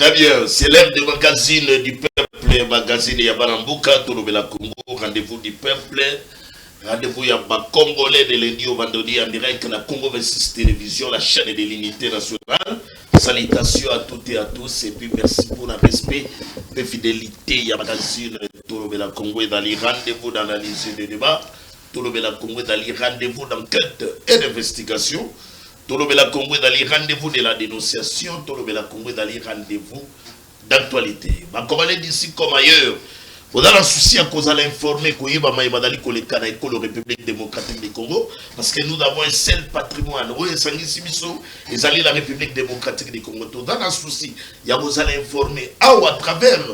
Très bien, c'est l'heure du magazine du peuple, magazine Yabanambuka, Tolobela Congo, rendez-vous du peuple, rendez-vous Yaba Congolais de lundi au vendredi en direct, la Congo 26 Télévision, la chaîne de l'unité nationale. Salutations à toutes et à tous, et puis merci pour le respect et fidélité. Yaba magazine Tolobela Congo est dans les rendez-vous d'analyse et de débat, Tolobela Congo est dans les rendez-vous d'enquête et d'investigation. Tolobela Congo dans les rendez-vous de la dénonciation, Tolobela Congo dans les rendez-vous d'actualité. Ma Congolais d'ici comme ailleurs, vous avez un souci à cause de l'informer que vous avez la République démocratique du Congo, parce que nous avons un seul patrimoine. Oui, c'est la République démocratique du Congo. Vous avez un souci, vous allez informer à travers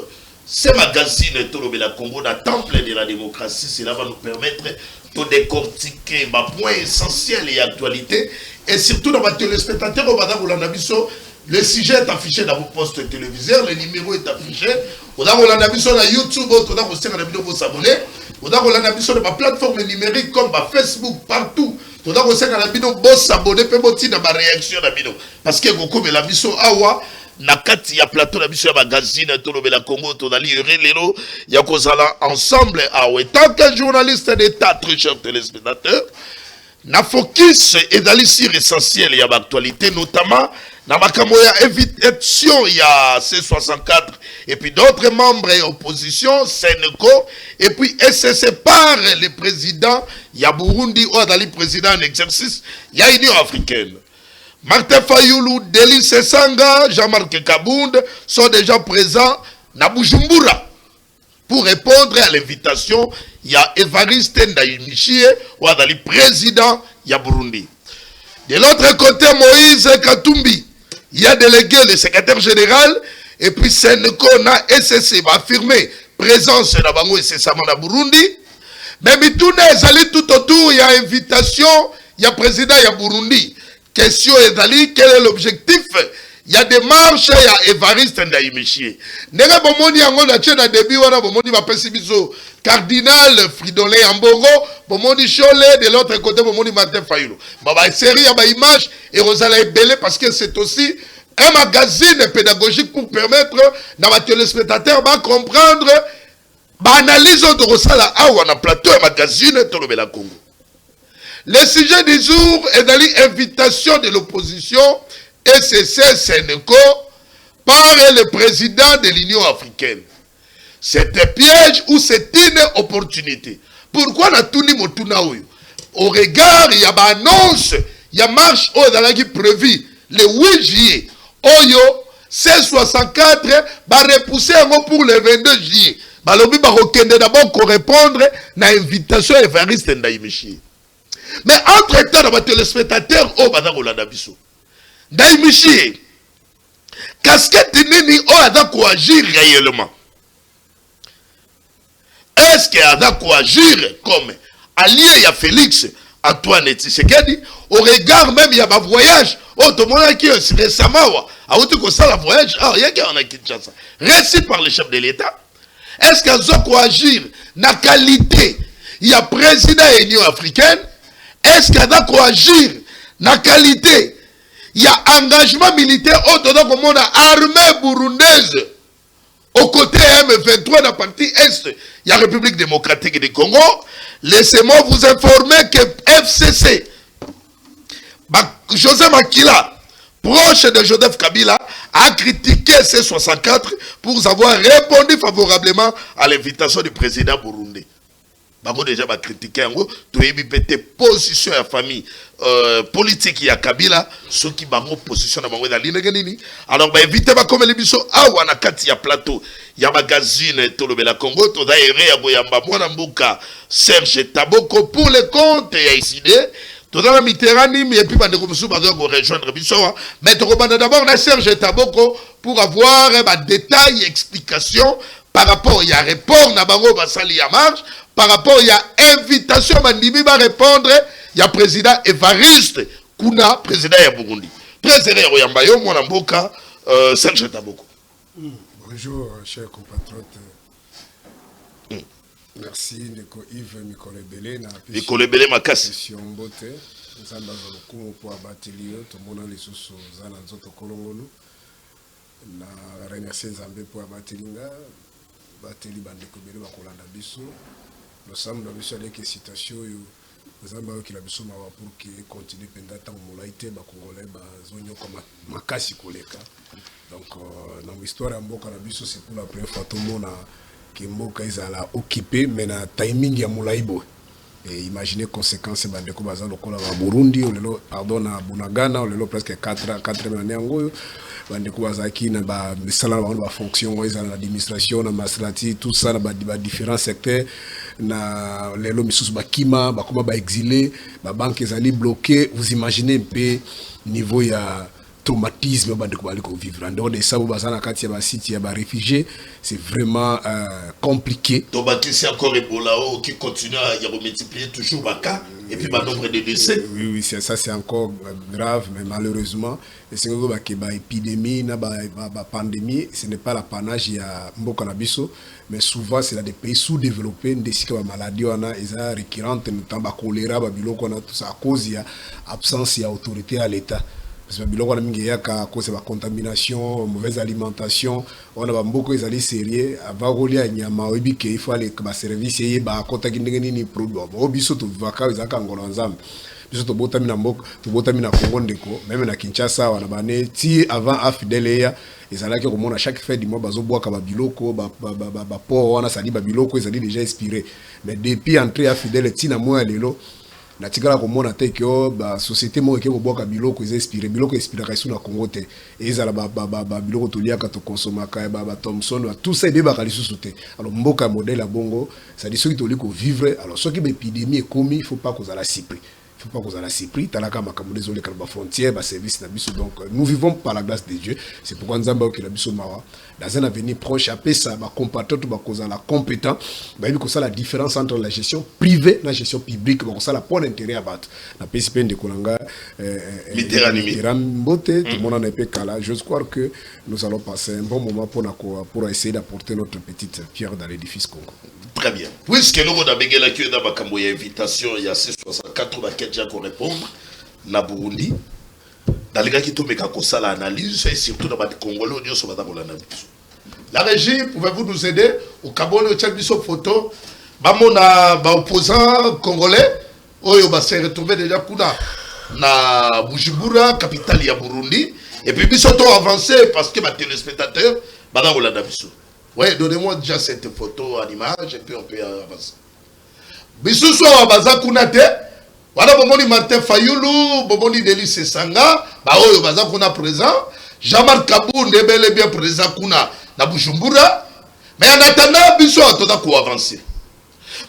ces magazines Tolobela Congo, dans le temple de la démocratie. Cela va nous permettre de décortiquer les points essentiels et actualités. Et surtout dans les téléspectateurs, le sujet est affiché dans vos postes téléviseurs, le numéro est affiché. Vous avez sur YouTube, vous avez sur la plateforme numérique comme Facebook, partout. Vous avez s'abonner, dans ma réaction. Parce que vous avez la mission Awa. Nakati ya plateau la mission magazine Tolobela Congo tonali lelo ya kozala ensemble awe tant que journaliste d'état très chers téléspectateurs na focus et dans sur essentiel ya l'actualité notamment na makambo ya invitation ya C64 et puis d'autres membres et opposition Sénéco et puis SSC par le président ya Burundi ou dans le président en exercice ya Union africaine. Martin Fayoulou, Delis Sanga, Jean-Marc Kabound sont déjà présents à Bujumbura pour répondre à l'invitation. Il y a Evariste Ndayishimiye, le président de Burundi. De l'autre côté, Moïse Katumbi, il y a délégué le secrétaire général et puis Sénéco na SSC va affirmer présence de Bango et Sesama Burundi. Mais tout autour, il y a invitation, il y a président de Burundi. Question est d'aller, quel est l'objectif? Il y a des marches, il y a Evariste Ndayishimiye. Nega bomoni yango na tchena début wana bomoni ba pesibiso cardinal Fridolin Ambongo, bomoni Cholet de l'autre côté bomoni Martin Fayoulou. Baba série ya ba image et Rosala Ebele parce que c'est aussi un magazine pédagogique pour permettre dans les téléspectateurs de comprendre l'analyse de Rosala awa na plateau magazine Tolobela Congo. Le sujet du jour est dans l'invitation de l'opposition SSC Sénéco par le président de l'Union africaine. C'est un piège ou c'est une opportunité. Pourquoi n'a tout ni motuna oyo? Au regard, il y a une annonce, il y a marche qui prévu le 8 juillet. Oyo, C64 va repousser pour le 22 juillet. Balobi va d'abord répondre à l'invitation à Evariste Ndayishimiye. Mais entre-temps, dans les téléspectateurs, oh, Ndayishimiye, casquette nini, oh, a quoi agir réellement. Est-ce qu'il a quoi agir comme allié à Félix Antoine Tshisekedi, au regard même, il y a un voyage, oh, tout le monde qui est récemment, a oublié que ça, le voyage, ah, il y a qui en a Kinshasa, réussi par le chef de l'État. Est-ce qu'il a quoi agir, na qualité, il y a président de l'Union africaine. Est-ce qu'il y a quoi agir dans la qualité? Il y a engagement militaire au dedans comme on a armée burundaise au côté M23 dans la partie Est. Il y a la République démocratique du Congo. Laissez-moi vous informer que FCC, José Makila, proche de Joseph Kabila, a critiqué C64 pour avoir répondu favorablement à l'invitation du président burundais. Bango déjà va critiquer en gros, tu es pété position à famille politique ya Kabila, ceux qui bango position na bango dans l'inégalini. Alors bah éviter va comme les biso awa na kati ya plateau, ya magazine Tolobela Congo, to daire ya boyamba mwana mbuka Serge Taboko pour le compte ya ICD. Tout dans la Mitterrand, et puis bande comme ça va rejoindre biso. Mais tu recommandes d'abord na Serge Taboko pour avoir des détails, explications par rapport à report na bango basali ya marche. Par rapport à l'invitation, Mandimi va répondre, il y a le président Evariste Kuna, président de Burundi. Président Yambayo, Mwanamboka, Serge Taboko. Bonjour, chers compatriotes. Merci, Nico Yves Mikolebele. Mikolebele Makasi. Nous sommes pour abattre tout le monde, les sous-zana, les autres colongolo. na remercier Nzambe pour abatelinga bateli bandeko bele bakolanda biso l'ensemble de biso avec citation yo Nzambe oyo kila biso mawa pour que continue penda tant molai te ba congolais bazonyo comme makasi koleka donc dans l'histoire ya mboka na biso c'est pour la première fois tout le monde que mboka ezala occupé mais na timing ya molai bo. Et imaginez conséquences bandeko baza lokola ba Burundi lelo pardon na Bunagana lelo presque 4 années ngo bandeko bazaki na ba misala ba fonction ezala na administration na maslati tout ça na ba différents secteurs na lelo misusu bakima bakoma ba exilé ba banque ezali bloqué. Vous imaginez un peu niveau ya traumatisme bandeko bali ko vivre en dehors de ça bazana kati ya ba site ya ba réfugiés c'est vraiment compliqué. Tobatisi encore Ebola qui continue à y multiplier toujours les cas et puis le nombre de décès. Oui, ça c'est encore grave, mais malheureusement, c'est une épidémie, une pandémie, ce n'est pas l'apanage de Mboka na biso, mais souvent c'est dans des pays sous-développés, des maladies récurrentes, notamment le choléra, tout ça à cause de l'absence d'autorité à l'État. Parce que biloko na mingi yaka cause de la contamination, mauvaise alimentation, on a beaucoup de sérieux avant rolia nyama obi ke il faut aller ba service yé ba kota kindenge ni produit bo biso to vaka ezaka ngolo nzambe biso to botami na mboka to botami na Congo ndeko même na Kinshasa wana bane ti avant afidele ya ezalaki komona chaque fin du mois bazo boaka ba biloko ba port wana sali ba biloko ezali déjà inspiré mais depuis entrée afidele ti na moya lelo na tikala komona te ke ba société mo ke boboka biloko inspiré biloko inspiraka isu na Congo te ezala ba biloko toliaka to consomaka ba Thomson tout ça ebe ba kalisusu te. Alors mboka modèle à bongo ça dit ceux qui toliko vivre alors ceux qui épidémie est commis il faut pas qu'on a la cypre. Il faut pas qu'on a la cypre talaka makambo désolé kalba frontière ba service na biso donc nous vivons par la grâce de Dieu. C'est pourquoi nzamba o ke la biso mawa dans un avenir proche après ça ba compatriote ba koza la compétent ba bi ko ça la différence entre la gestion privée et la gestion publique ba ko ça la pour intérêt à battre na PCP de Kolanga Mbote tout le monde en est kala. Je crois que nous allons passer un bon moment pour essayer d'apporter notre petite pierre dans l'édifice Congo. Très bien. Puisque nous avons la queue dans ma invitation, il y a 64 qui ont répondre na Burundi. Dans les gars qui tombent à l'analyse, et surtout dans les Congolais, on dit la régie, pouvez-vous nous aider au Gabon, au Tchad, biso photo. Bamona, opposant congolais, oyo ba se retrouver déjà na Bujumbura, capitale ya Burundi. Et puis biso to avancer parce que ma téléspectateur, bana Rolanda biso. Ouais, donnez-moi déjà cette photo en image et puis on peut avancer. Bisusu wa baza kuna te. Wala bomoni Martin Fayulu, bomoni Delis Sanga, ba oyo baza kuna présent. Jean-Marc Kabou bel bien présent kuna na Bujumbura. Mais en attendant biso atoda ko avancer.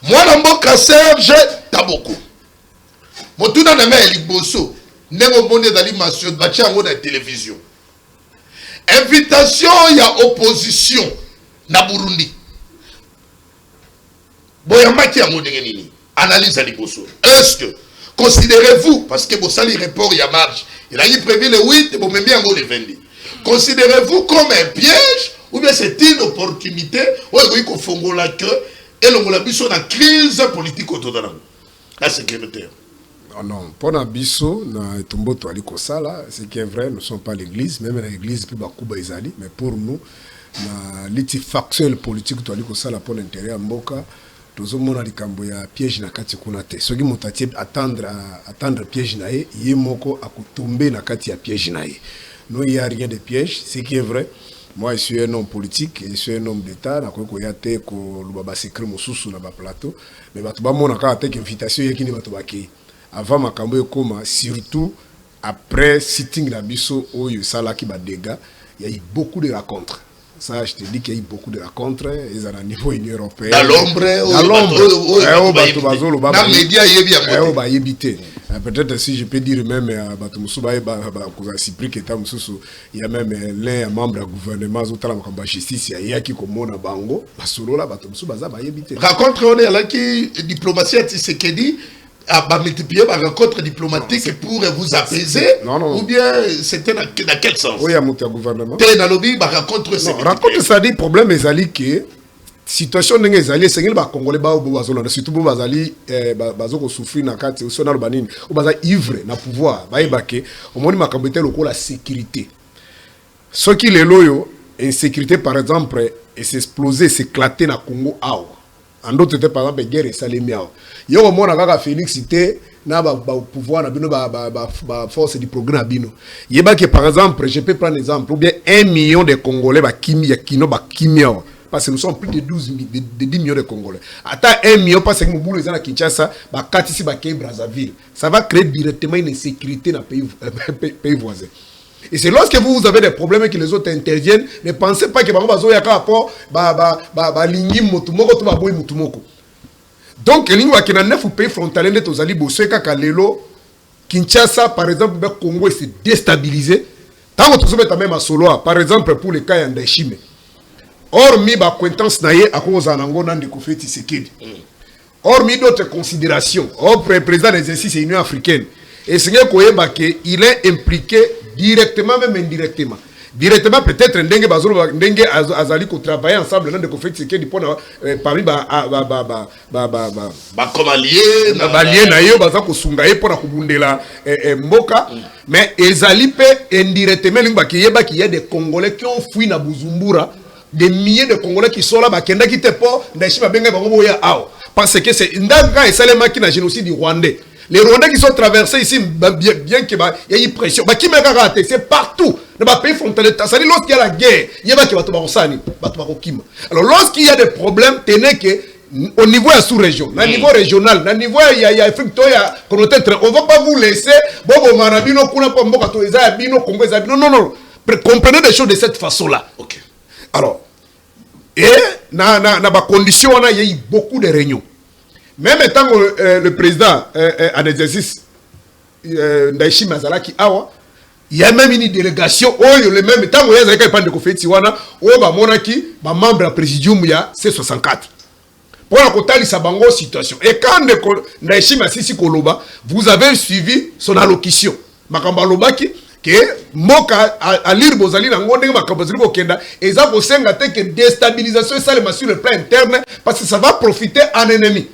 Moi na mboka Serge Taboko. Motuna na me liboso. Nengo monde d'animation bacha ngo na télévision. Invitation ya opposition na Burundi. Boyamaki ya ndenge nini? Analyse à liboso. Est-ce que considérez-vous parce que Bossali report ya marche, il a eu prévu le 8 et bon même bien le 22. Considérez-vous comme un piège ou bien c'est une opportunité ou il faut fongo la queue et l'on a biso na crise politique autour de la sécurité. Non, pour na biso na Tomboto ali kosala, ce qui est vrai, nous ne sommes pas l'église, même l'église peut bakuba izali, mais pour nous na liti factuel politique to ali kosala pour l'intérêt mboka, tous mona likambo ya piège na kati kuna te. Soki mutati attendre piège na ye moko akutomber na kati ya piège na ye. Non, il y a rien de piège, ce qui est vrai. Moi, je suis un homme politique, je suis un homme d'État, je suis un secret mosusu na ba plateau, mais batu ba mona ka tek invitation yekini batu baki. Avant makambo ekoma surtout après sitting la biso oyo sala ki ba dégâts, il y a eu beaucoup de rencontres. Ça, je te dis qu'il y a eu beaucoup de rencontres, ils ont un niveau Union européenne. Dans l'ombre, dans les médias, peut-être si je peux dire même, il y a même l'un membre du gouvernement, la justice, il y a qui comme on a bango, rencontre, on est là qui diplomatie, c'est qui dit. À multiplier ma rencontre diplomatique pour vous apaiser. Non. Ou bien c'était dans quel sens? Oui, il y a mon gouvernement. Rencontre, ça dit problème est que situation n'est pas c'est que les Congolais surtout pour bazali bazoko souffrir na kati aussi na banini ou bazali ivre na pouvoir ba ebake au moins makambo te loko la sécurité. Ce qui est loyo, insécurité par exemple, et s'exploser, s'éclater dans le Congo. En d'autres termes, par exemple, guerre et salemi. Il y a un moment où Félix était na pouvoir na force du progrès bino. Il y a que par exemple, je peux prendre un exemple, ou bien 1 million de Congolais parce que nous sommes plus de 10 millions de Congolais. Attends 1 million parce que nous boulons à Kinshasa, Katisi Brazzaville. Ça va créer directement une insécurité dans le pays voisin. Et c'est lorsque vous avez des problèmes et que les autres interviennent, ne pensez pas que donc, il y a 9 pays frontaliers de Tozali Bosseka Kalelo, Kinshasa, par exemple, le Congo s'est déstabilisé. Tant que tu as même à Solo, par exemple, pour le cas d'Achime. Hormis ma acquaintance naïe à cause d'un angon de Koufeti Sekedi. Hormis d'autres considérations, président des exercices de l'Union africaine. Et c'est qu'il est impliqué directement, même indirectement. Directement, peut-être, Ndenge Azali qui travaille ensemble dans le conflit qui est parmi comme allié, Mboka, mais Ezali indirectement, il y a des Congolais qui ont fui na Bujumbura, des milliers de Congolais qui sont là, qui ont quitté pour parce que c'est Ndanga et Salema qui n'a génocide du Rwandais. Les Rwandais qui sont traversés ici, bien qu'il y ait une pression, c'est partout. Dans les pays frontaliers, lorsqu'il y a la guerre, il y a des alors lorsqu'il y a des problèmes, tenez que au niveau de la sous-région, au niveau régional, au niveau il y a Afrique, on ne va pas vous laisser, non. Comprenez les choses de cette façon-là. Okay. Alors, et dans les conditions, il y a eu beaucoup de réunions. Même étant le président en exercice Ndaishi Mazalaki Awa, il y a même une délégation, le même temps où il y a des confétis, où il y a membre de la présidium, il y a C64. Pour la côté de la situation. Et quand Ndaishi Masisi Koloba, vous avez suivi son allocution. Makamba Lobaki, que Moka à lire Bozali Nangonde Makabazili Bokenda, et ça vous sert que déstabilisation et ça sur le plan interne, parce que ça va profiter à un ennemi.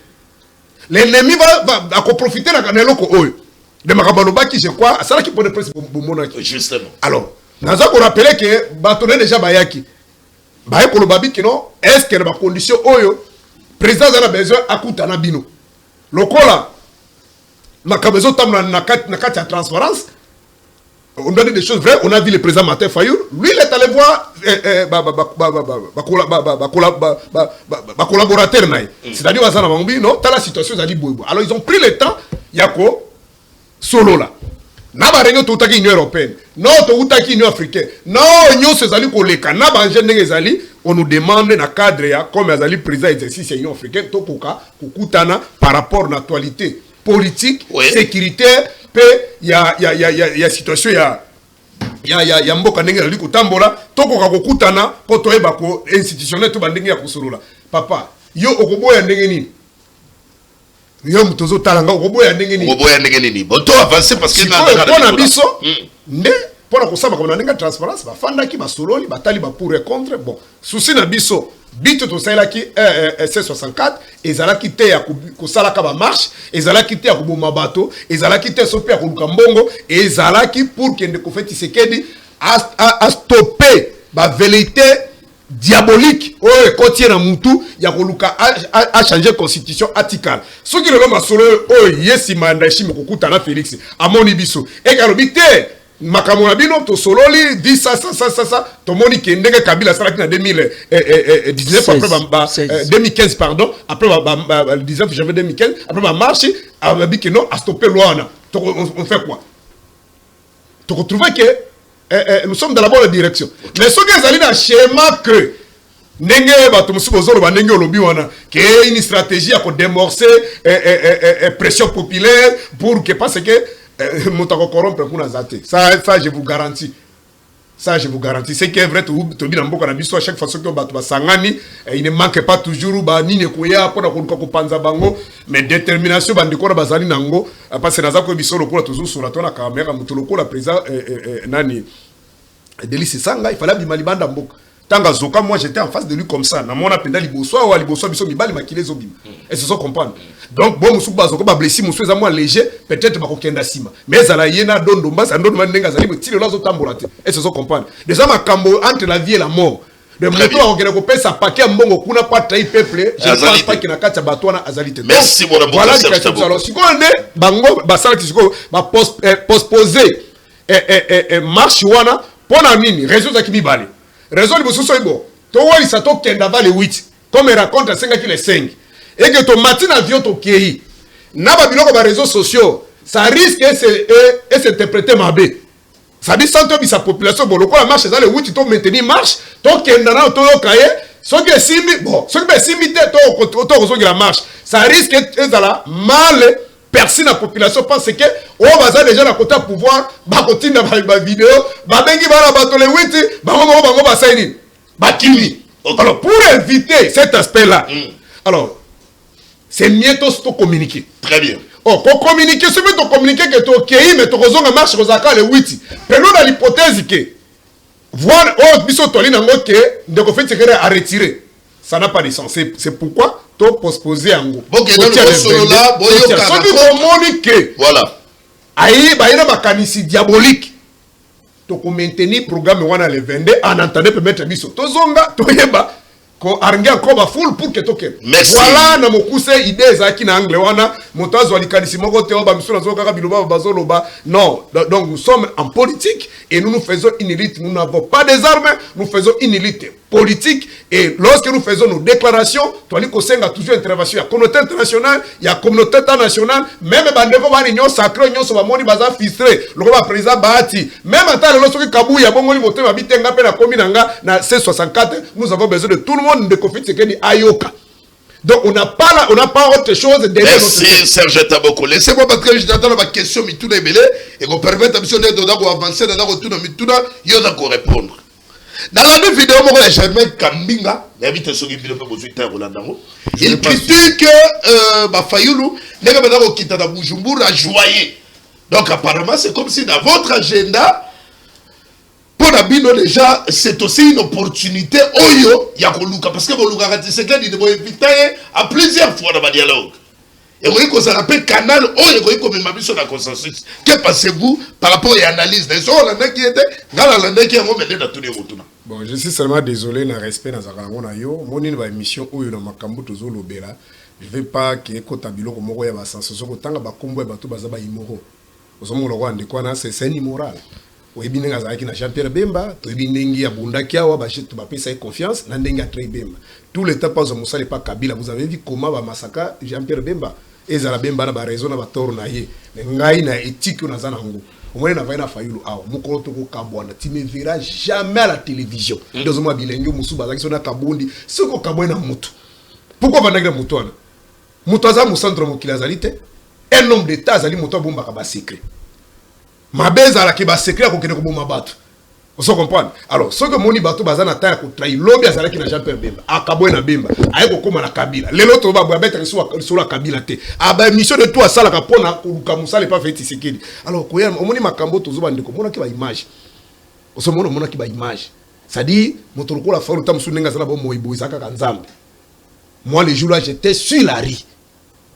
L'ennemi va profiter de la Oyo. De Makabalobaki, je crois, c'est là qu'il peut le presse Monaki. Justement. Alors, nous avons rappelé que Batoné déjà Bayaki. Bayaki Lobabi qui non, est-ce que dans la condition Oyo, président a besoin à Koutana Bino. Lokola, Makabezo Tam na kati transparence. On a dit des choses vraies. On a vu le président Martin Fayoul. Lui, il est allé voir collaborateur. C'est-à-dire, non, la situation, alors, ils ont pris le temps. Yako, solo là. Naba réunion tout à l'Union européenne. Non, tout à l'Union africaine. Non, Union Césali Koleka. Naba Ngezali. On nous demande dans le cadre, comme Azali président exercice de l'Union africaine, Topoka, Kukutana, par rapport à l'actualité politique, sécuritaire. Il y a situation, il y a mboka ndenge na liko tambola toko ka kokutana po toyeba ko institutionnel to bandenge ya kusolola papa yo okoboya ndenge nini yo mutozo talanga okoboya ndenge nini boto avancer parce que na biso nde pona kosaba comme ndenge transparence ba fanda ki ba sololi batali ba pour et contre bon souci na biso bito to sala ki C64 ezalaki te ya kosala ka ba marche ezalaki te ya koboma bato ezalaki te sope ya koluka mbongo ezalaki pour que ndeko feti sekedi a stopper ba velité diabolique oyo kotier na mutu ya koluka a changer constitution article soki lelo masolo oyo yesi mandashi mokukuta na Félix amoni biso e kalobi te makamona bino to sololi dit ça to moni ke ndenge Kabila salaki na 2019 après 2015 pardon après le 19 janvier 2015 après ma marche avec que non a stoppé loana on fait quoi to retrouver que nous sommes dans la bonne direction mais ce que zali na schéma que ndenge bato musu bozolo ba ndenge olobi wana que une stratégie à démorcer pression populaire pour que parce que Moutako corrompre pour Nazate. Ça, je vous garantis. Ça, je vous garantis. C'est qui est vrai, tu dis dans beaucoup d'habitude, à chaque fois que tu vas sangani, il ne manque pas toujours, ni ne koya, pour la panza bango, mais détermination, bandiko, bazali nango, parce que Nazako biso le toujours sur la caméra, moutoloko, la président, nani, Delis Sanga, il fallait bimalibanda mbok. Tanga Zoka, moi j'étais en face de lui comme ça. Na mona penda liboso ou liboso biso mibali makile zobim. Et c'est ça comprendre. Donc bon musu bazoko ba blessi musu za moi léger, peut-être ba kokenda sima. Mais zala yena dondo mbasa ndondo mandenga zali mutile lazo tambola te. Et c'est ça comprendre. Déjà makambo entre la vie et la mort. De moto akokenda ko pesa paquet mbongo kuna pas trahi peuple, je ne pense pas qu'il na kati batwana azalite. Merci mon amour. Voilà alors si on est bango ba sala tisiko ba postposer marche wana pona nini réseau za kibibale. Raison de ce bon. Toi, il s'attend qu'il y a les 8. Comme il raconte à 5 qui les 5. Et que ton matin avion au Kéhi. N'a pas vu les réseaux sociaux. Ça risque de s'interpréter ma bé. Ça dit sans toi, sa population, bon, le quoi la marche, dans les 8, tu maintenir marche. Toi, qui est dans le cahier. Ceux qui sont bon, ceux qui sont simili, toi, la marche. Ça risque d'être mal. Personne la population pense que on va déjà à côté pouvoir ba continuer dans vidéo ba bengi ba bato les 8 ba saini ba kimi. Alors pour éviter cet aspect là alors c'est mieux de communiquer. Très bien. Oh pour communiquer c'est mieux de communiquer que tu OK mais tu ozonga marche kozaka les 8 prenons dans l'hypothèse que voir oh biso toli na ngoke ndeko fait secret à retirer ça n'a pas de sens c'est pourquoi to postposer ango OK dans le solo là boyo kana voilà ayi ba ina makanisi diabolique to ko maintenir programme wana le 22 en entendant permettre biso to zonga to yeba ko arngi encore ba full pour que toke voilà na mokuse idée za ki na anglais wana motazo alikanisi moko te ba miso na zo kaka biloba bazolo ba non donc nous sommes en politique et nous faisons une élite nous n'avons pas des armes nous faisons une élite politique et lorsque nous faisons nos déclarations toali ko senga toujours intervention ya communauté internationale ya communauté internationale même bandeko ba union sacrée union so ba moni baza frustré loko ba président Bahati même ata le soki kabuya bongoli motema bitenga pe na komi nanga na C64 nous avons besoin de tout le monde de conflit sekeni ayoka. Donc on n'a pas autre chose de merci Serge Taboko. Laissez-moi parce que je t'attends ma question mituna ebele et qu'on permette à monsieur de avancer dans retour na mituna yo da ko répondre. Dans la même vidéo moko ya Germain Kambinga, invite soki vidéo pe bozui ta Rolanda ngo. Il critique ba Fayulu nega bana ko kita na Bujumbura joyeux. Donc apparemment c'est comme si dans votre agenda pour Nabino déjà c'est aussi une opportunité oyo ya koluka parce que boluka katisekedi de éviter à plusieurs fois dans le dialogue. Et vous que ça rappelle canal oyo ko comme mabiso na consensus. Que pensez-vous par rapport à l'analyse des gens là qui était dans la qui ont mené dans tous les retours. Bon, je suis seulement désolé na respect na zakango na yo. Moni na émission oyo na makambo tozo lobela. Je veux pas que kota biloko moko ya ba sensation ko tanga ba kombo ya bato baza ba imoro. Ozomo lo kwande kwa na c'est immoral. Oyebi ndenge azalaki na Jean-Pierre Bemba, toyebi ndenge ya bundaki awa bajetu bapesa confiance na ndenge ya Trey Bemba. Tout le temps pas Moussa pas Kabila, vous avez vu comment va massacrer Jean-Pierre Bemba. Ezala Bemba na ba raison na ba toro na ye. Ngai na éthique na zana ngo. Omone na vaina Fayulu awa, mukolo to ko kambwana, tu ne verras jamais à la télévision. Ndozo mwa bilenge musu bazaki sona kabundi, soko kabwana mutu. Pourquoi bandagira mutu wana? Mutu aza mu centre mokili azalite. Un homme d'état azali mutu bomba ka ba secret. Mabeza la ki ba secret ko kene ko boma bato. Vous comprenez? Alors, ce que moni bato bazana ta ko trahir lobby azalaki na Jean-Pierre Bemba, akabwe na Bemba, aye ko koma na Kabila. Lelo to ba betre sur la Kabila te. Aba mission de tout asala ka pona ko musala pas fait Tshisekedi. Alors, ko ya moni makambo to zuba ndeko mona ki ba image. Oso mona ki ba image. Ça dit motoro la faulu tam sunenga zala bo moibo izaka kanzambe. Moi les jours là j'étais sur la rue.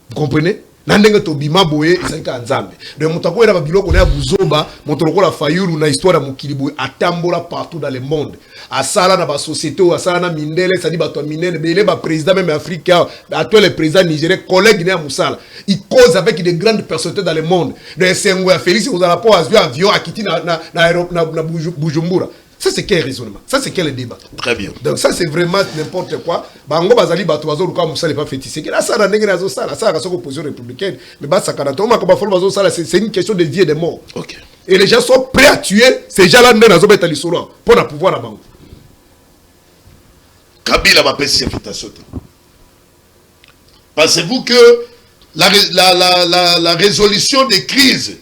Vous comprenez? Nandenge to bima boye izaka nzambe de mutako era babiloko na buzoba motoko la Fayulu na histoire ya mokili boye atambola partout dans le monde asala na ba société ou asala na mindele ça dit bato mindele belé ba président même africain actuel le président nigérien collègue na musala il cause avec de grandes personnalités dans le monde de Senghou ya Félix vous allez pas avion akiti na Bujumbura. Ça c'est quel raisonnement? Ça c'est quel débat? Très bien. Donc ça c'est vraiment n'importe quoi. Bango bazali bato bazo luka musala pas fétiche. Là ça na ndenge nazo sala, ça ka opposition républicaine. Mais ba sakana to maka ba folo bazo sala c'est une question de vie et de mort. OK. Et les gens sont prêts à tuer ces gens-là nazo beta lisolo pour na pouvoir na bango. Kabila va passer invitation. Pensez-vous que la résolution des crises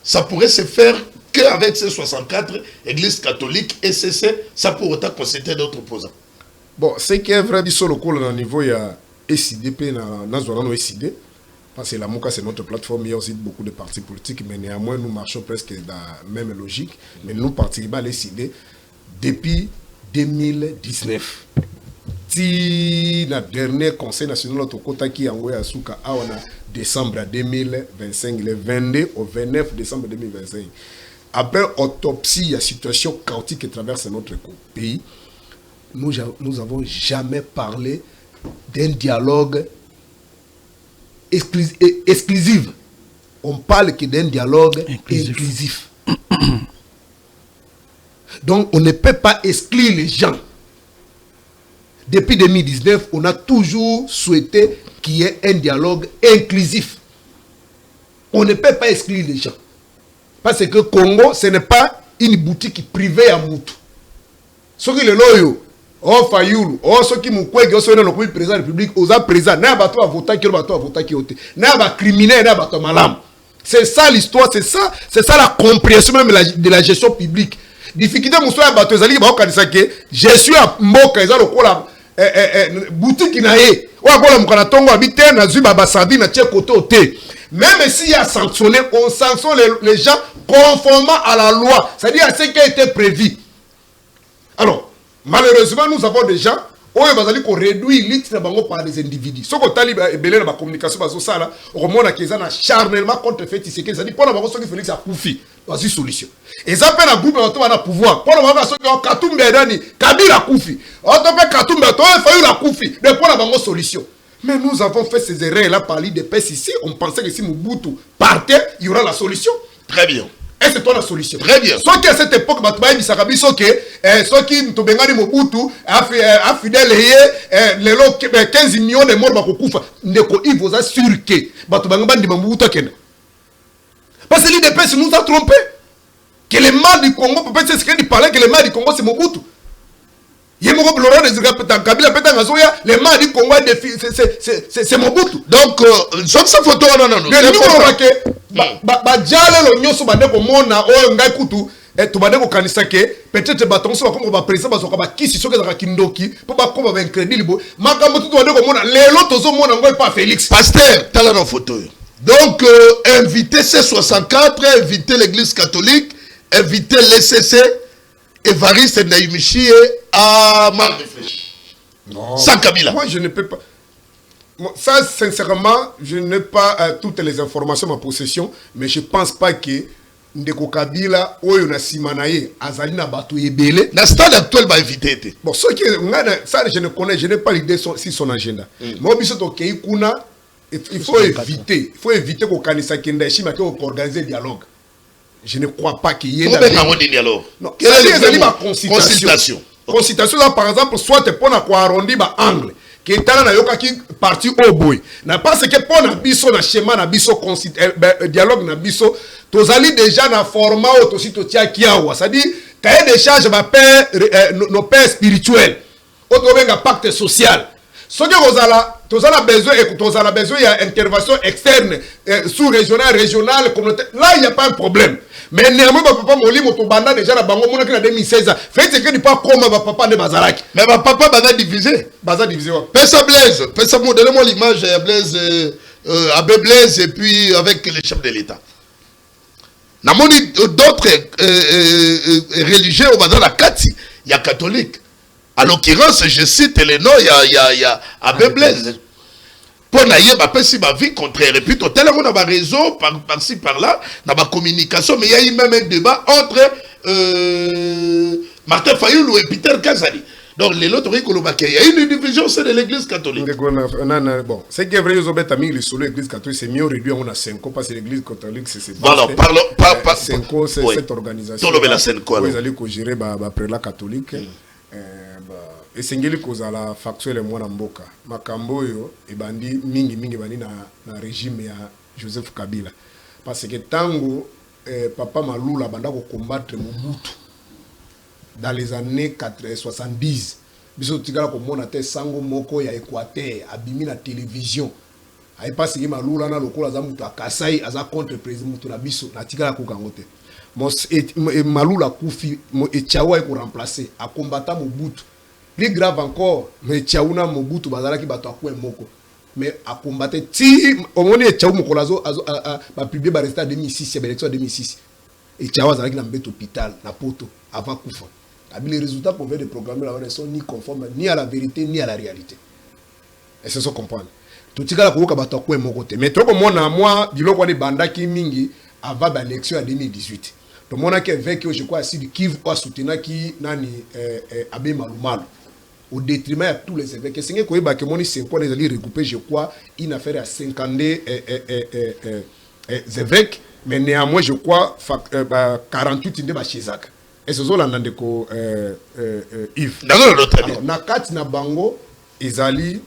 ça pourrait se faire qu'avec ces 64 églises catholiques et CC, ça pourrait autant constituer d'autres opposants? Bon, ce qui est vrai, sur le coup, au niveau, il y a SIDP, dans SID, parce que la MOCA, c'est notre plateforme, il y a aussi beaucoup de partis politiques, mais néanmoins, nous marchons presque dans la même logique. Mais nous participons à l'SID depuis 2019. Si le dernier conseil national de Kota qui a envoyé à Souka en décembre 2025, le 22 au 29 décembre 2025. Après autopsie, la situation chaotique qui traverse notre pays, nous n'avons jamais parlé d'un dialogue exclusif. On parle que d'un dialogue inclusif. Donc, on ne peut pas exclure les gens. Depuis 2019, on a toujours souhaité qu'il y ait un dialogue inclusif. On ne peut pas exclure les gens. Parce que Congo, ce n'est pas une boutique privée à Moutou. Ce qui est loyo, oh Fayoulou, oh ce qui m'a dit, oh le président de la République, aux présidents, n'a pas à voter qui a voté qui a n'a pas criminel, n'a pas malam. C'est ça l'histoire, c'est ça la compréhension même de la gestion publique. Difficulté monsieur abato ezali ba okanisa ke gestion ya mboka eza lokola boutique na ye wa kola mukana tongo abite na zuba basabi na tie côté oté. Même s'il y a sanctionné, on sanctionne les gens conformément à la loi, c'est-à-dire à ce qui a été prévu. Alors, malheureusement, nous avons des gens où ils vont réduire l'île par des individus. Ce qu'on a dit, la communication, on remonte qu'ils ont charnellement contre fait ce qu'ils ont dit. Pour la chose qui Félix a Koufi, voici solution. Et ça fait un groupe de pouvoir. Pour la chose qui a Katoumbe Dani, Kabila Koufi. On a fait Katoumbe, on a fait la Koufi. Mais pour la solution. Mais nous avons fait ces erreurs-là par l'IDPS ici. On pensait que si Mobutu partait, il y aura la solution. Très bien. Et c'est toi la solution. Très bien. Sauf qu'à cette époque, ceux qui Ntobengani Mobutu a fidèle les 15 millions de morts il vous assure que parce que l'IDPS nous a trompé. Que les mal du Congo, peut-être c'est ce qu'il parlait, que les mal du Congo c'est Mobutu. Les mal du Congo c'est Mobutu. Donc, cette photo, non. Peut-être Pasteur, t'as la photo. Donc, inviter C64, inviter l'église catholique, inviter l'ECC, Évariste Ndaïmichi à Marc-Réfléchi. Non. Sans Kabila. Moi, je ne peux pas. Ça, sincèrement, je n'ai pas toutes les informations en ma possession, mais je ne pense pas que Ndeko Kabila, Oyo na Simanaye, Azalina Batou Ebele. Dans le stade actuel, va éviter. Bon, ça, je ne connais, je n'ai pas l'idée sur son agenda. Moi, il faut éviter qu'on canisse Kenda Shima pour organiser le dialogue. Je ne crois pas qu'il y ait un dialogue. Non, quelle est la consultation? Consultation, là, par exemple, soit tu peux arrondir l'angle. Qui est là, qui parti au bout. N'a pas ce que pour na biso na schéma na biso dialogue na biso, tous allez déjà na format aussi to tia kiawa. C'est-à-dire cahier des charges va père nos pères spirituels. Auto benga pacte social. Ce que vous avez besoin, il y a intervention externe, sous-régionale, régionale, communautaire. Là, il n'y a pas un problème. Mais néanmoins, papa Moli, mon banda déjà la bango, mon en 2016. Faites ce que tu pas comme papa de Bazaraki. Mais papa Baza divisé. Baza divisé. Pesa Blaise, Pesa modèle-moi l'image Blaise, Abbé Blaise et puis avec les chefs de l'État. N'a d'autres religieux au Bazar la Kati, il y a catholique. En l'occurrence, je cite les noms, il y a Abbé Blaise. Pour naïe, si ma vie contraire. Et puis, tout à l'heure, on a un réseau, par-ci, par-là, on a une communication, mais il y a eu même un débat entre Martin Fayoulou et Peter Kazali. Donc, les autres, il y a une division, c'est de l'église catholique. Bon, c'est que vrai, l'église catholique, c'est mieux réduit, on a 5 ans, parce que l'église catholique, c'est. Voilà, parlons. 5 ans, c'est cette organisation. Tout le monde la 5 ans. Vous allez gérer après la catholique. Et c'est ce que la factuelle est moins mboka. Makambo yo et bandi mingi bandi na régime ya Joseph Kabila. Parce que tango papa Malula banda ko combattre Mobutu dans les années 70. Biso tigala ko mona te sango moko ya Équateur abimi na télévision. Ay parce que Malula na lokola za mutu akasai aza contre président mutu na biso na tigala ko kangote. Malula Koufi et Tchawa ko remplacer a combattre Mobutu. Plus grave encore, mais Tchaouna Mobutu bazalaki bato akwe moko. Mais a combattre ti au moment Tchaou Mokolazo a publié ba résultat 2006, l'élection 2006. Et Tchawa zalaki na mbet hôpital na poto avant Koufa. Les résultats qu'on vient de programmer là ne sont ni conformes ni à la vérité ni à la réalité. Et c'est ça qu'on comprend. Tout ce qui est là, mon côté. Mais tout le monde a moi, du lot de banda qui mingi avant l'élection en 2018. Tout le monde a vécu, je crois, si qui va soutenir qui nani Abbé Malumalu au détriment de tous les évêques. C'est que mon 5 ans les alliés regroupés, je crois, une affaire à 50 évêques, mais néanmoins, je crois, 48 inde chez Zach. Et ce sont là ndeko Yves. Alors, nakati na bango ezali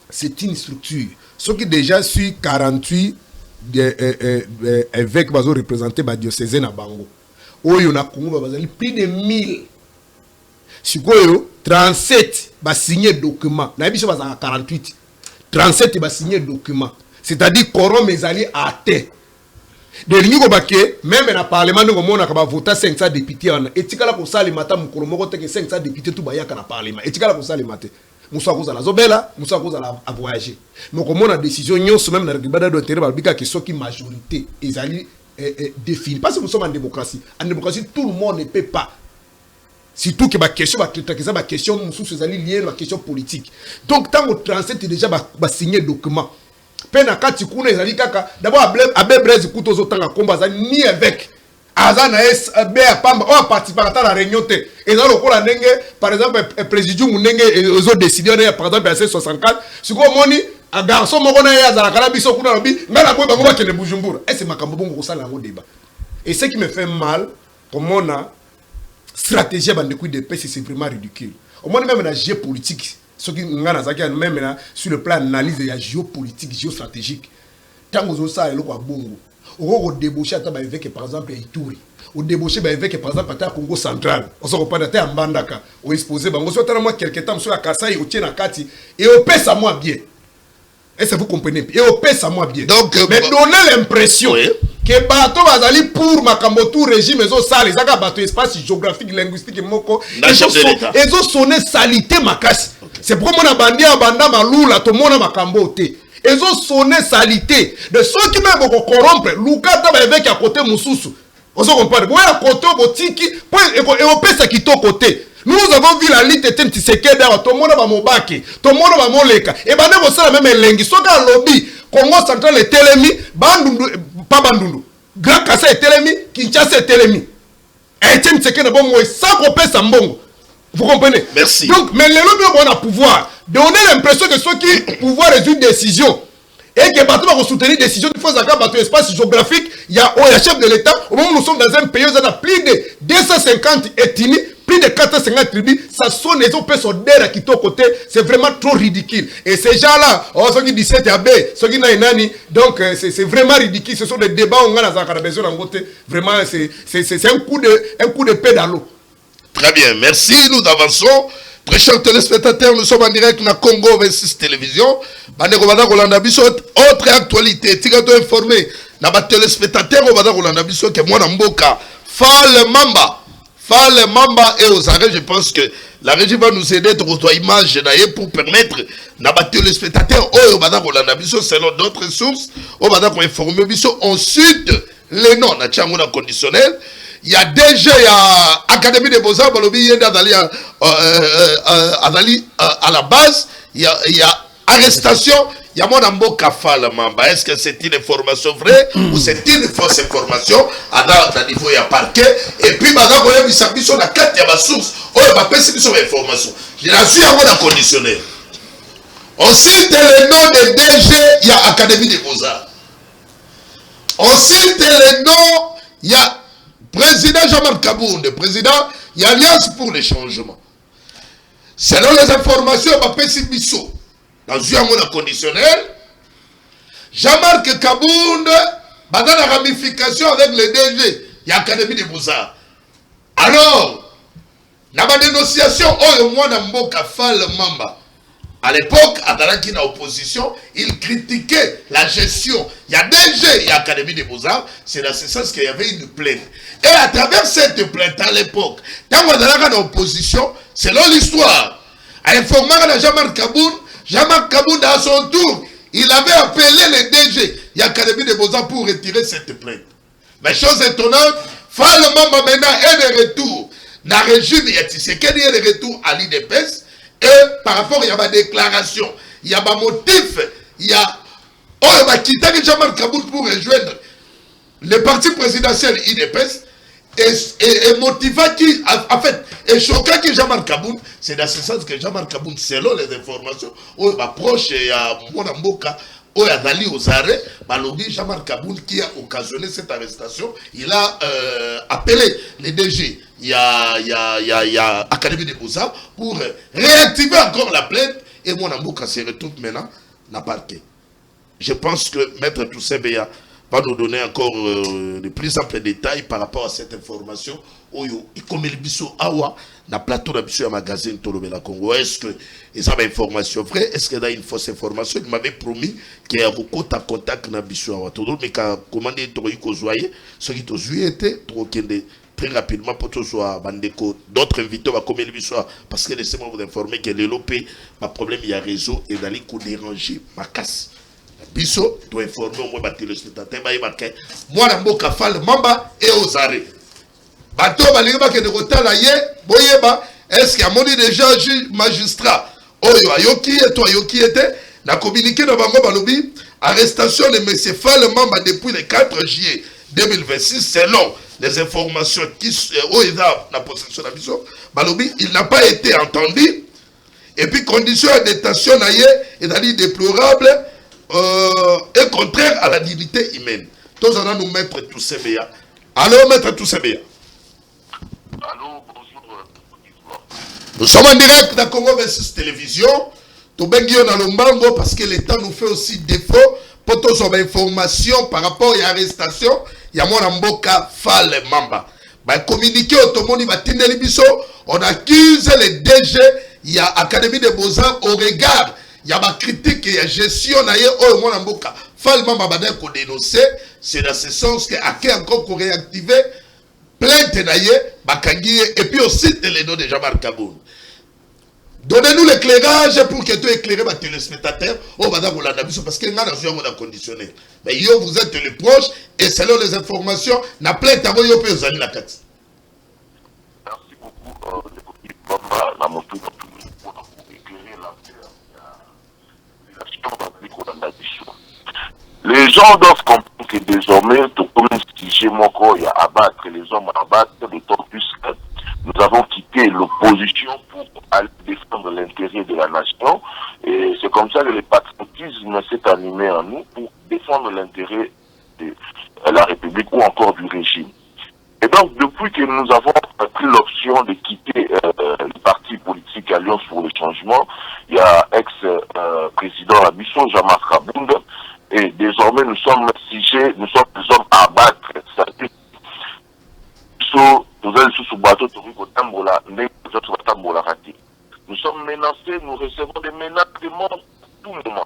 c'est une structure. Ce qui déjà suit 48 évêques bazo représenter ba diocèse na bango. Oyo na Congo bazali plus de 1000. Sikoyo 37 ba signer document. Na biso bazanga 48. 37 ba signer document. C'est-à-dire quorum ezali atteint. De l'unico baké même na parlement ngo mona ka ba voter 500 députés en etikala ko sali mata mukolo moko te que 500 députés tout bayaka na parlement etikala ko sali mate musa ko zala zobela musa ko zala a voyager mais comme on a décision nyonso même na ribada do terre balbika que soki majorité ezali défini parce que nous sommes en démocratie tout le monde ne peut pas surtout que ba question ba question mususu ezali lié ba question politique donc tant au 37 déjà ba signer document pena kati kuna ezali kaka d'abord abe Blaise Kuto zotanga komba za ni avec azana SB pamba on participer à la réunion te ezali lokola ndenge par exemple président ndenge ezo décider par exemple à 64 siko moni a garçon moko na ya za kala biso kuna lobi ngala boy bango bakende Bujumbura et c'est makambo bongo ko sala ngo débat et ce qui me fait mal comme on a stratégie bande coup de paix c'est vraiment ridicule au moins même la géopolitique ce qui même sur le plan d'analyse de la géopolitique, géostratégique. Tant que ça est le Bongo, on débauché avec par exemple Ituri, on débauché avec par exemple à Congo central, on se reprend à Mbandaka, on exposé, on se retrouve quelques temps sur la Kassai, on tient la Kati, et on paie ça moi bien. Est-ce que vous comprenez? Et on paie ça moi bien. Donc, mais donner l'impression que bateau bazali pour Makambotou régime ezo sale ezaka bateau espace géographique linguistique moko ezo sonné salité makasi c'est pourquoi mon bandi abanda malula to mona makambo te ezo sonné salité de ceux qui même ko corrompre lukata ba évêque à côté mususu ozo comprendre bo ya côté botiki et on peut ça qui to côté. Nous avons vu la liste de Tshisekedi to mona ba mobaki to mona ba moleka et bande bo sala même lengi soka lobby Congo central et Telemi bandundu pas bandundu Grand Kassai et Telemi Kinshasa et Telemi et Tshisekedi na bon moi sans couper sa mbongo. Vous comprenez? Merci. Donc mais les lobbies ont pouvoir donner l'impression que ceux qui pouvoir résoudre une décision et que bateau va soutenir une décision il faut ça bateau espace géographique il y a chef de l'état au moment où nous sommes dans un pays où on a plus de 250 ethnies plus de 450 tribus, ça sonne les autres personnes qui sont côté, c'est vraiment trop ridicule. Et ces gens-là, ceux qui disent c'est abbé, ceux qui n'ont nani, donc c'est vraiment ridicule. Ce sont des débats on a dans besoin en côté. Vraiment, c'est un coup de paix dans l'eau. Très bien, merci. Nous avançons. Très chers téléspectateurs, nous sommes en direct dans Congo 26 Télévision. Autre actualité, tu informé. Dans les téléspectateurs, on va dire que moi, Namboka, Fall Mamba. Le Mamba et aux arrêts, je pense que la régie va nous aider à retrouver l'image pour permettre aux téléspectateurs, selon d'autres sources, à informer ensuite les noms conditionnels. Il y a déjà l'Académie des Beaux-Arts, à la base, il y a arrestation. Il y a mon amboka Fall Mamba. Est-ce que c'est une information vraie ou c'est une fausse information à niveau de parquet? Et puis, maintenant, on a mis sur la carte de ma source. On a pas sur l'information. Je la suis à mon conditionnel. On cite le nom de DG, il y a Académie des Beaux-Arts. On cite le nom, il y a président Jean-Marc Kabound, président, il y a Alliance pour le changement. Selon les informations, on a pas dans un conditionnel, Jean-Marc Kabound va dans la ramification avec le DG, il y a l'Académie des Beaux-Arts. Alors, dans la dénonciation, Fall Mamba, à l'époque, à l'opposition, il critiquait la gestion. Il y a DG, il y a l'Académie des Beaux-Arts, c'est dans ce sens qu'il y avait une plainte. Et à travers cette plainte, à l'époque, quand on a l'opposition, selon l'histoire, à l'information de Jean-Marc Kabound, à son tour, il avait appelé le DG, il y a l'Académie des Beaux-Arts pour retirer cette plainte. Mais chose étonnante, Fall Mamba maintenant est de retour dans le régime, il y a Tshisekedi et le retour à l'IDPS. Et par rapport, il y a ma déclaration, il y a ma motif, il y a... Oh, il va quitter Jean-Marc Kaboul pour rejoindre le parti présidentiel IDPS. Et motivant qui, en fait, et choquant que Jean-Marc Kaboul, c'est dans ce sens que Jean-Marc Kaboul, selon les informations, où il va proche à Mboka, où il a Dali aux arrêts, Malobi, Jean-Marc Kaboul qui a occasionné cette arrestation, il a appelé les DG, il y a Académie des Beaux-Arts pour réactiver encore la plainte, et Mboka se retrouve maintenant dans le parquet. Je pense que Maître Toussaint Beya va nous donner encore de plus amples détails par rapport à cette information. Comme il biso awa na plateau de biso magazine Tolobela Congo. Est-ce que ils ont une information vraie? Est-ce qu'il y a une fausse information? Il m'avait promis qu'il y a beaucoup de contact na biso awa. Tout le monde m'a commandé de zoyer. Ce qui ont été très rapidement pour tous bandeko d'autres invités va comme il biso parce que laissez-moi vous informer que le LOP ma problème il y a réseau et d'aller coup déranger ma casse. Biso, tu informer au moins les téléspectateurs, moi, je suis Fall Mamba et aux arrêts. Bato, est-ce qu'il y a mon déjà magistrat? Oyo, Ayoki et toi, Ayoki était, n'a communiqué dans Bango Balobi, arrestation de M. Fall Mamba depuis le 4 juillet 2026, selon les informations qui sont dans la possession de Biso. Balobi, il n'a pas été entendu. Et puis, condition de détention, il a dit déplorable. Est contraire à la dignité humaine. Tous allons nous mettre tous ces béas. Allô, maître tous ces béas. Allô, bonjour. Nous sommes en direct dans Congo 26 Télévision. Tout bien dans le Mbango parce que l'État nous fait aussi défaut pour tous les informations par rapport à l'arrestation. Il y a mon Mboka Fall Mamba. Communiqué au Tomoni Batindeli Biso, on accuse les DG, il y a Académie des Beaux-Arts au regard. Il y a ma critique et la gestion naie au moins en boka. Fallement babadin qu'on dénonce, c'est dans ce sens que à qui encore qu'on réactiver plainte naie, bakangi et puis aussi les noms de Jean-Marc Kaboul. Donnez-nous l'éclairage pour que tu éclaires ma téléspectateur au madame Olandabiso parce que nous avons un conditionnel. Mais yo vous êtes les proches et selon les informations, na plainte à vous yo peut la carte. Merci beaucoup la moto pour éclairer la les gens doivent comprendre que désormais, tout comme si j'ai mon corps à abattre les hommes à abattre, d'autant plus que nous avons quitté l'opposition pour aller défendre l'intérêt de la nation. Et c'est comme ça que le patriotisme s'est animé en nous pour défendre l'intérêt de la République ou encore du régime. Et donc, depuis que nous avons pris l'option de quitter le parti politique Alliance pour le changement, il y a ex-président Abisso, Jean-Marc Kaboul, et désormais nous sommes figés, nous sommes des hommes à abattre. Nous sommes menacés, nous recevons des menaces de mort tout le moment.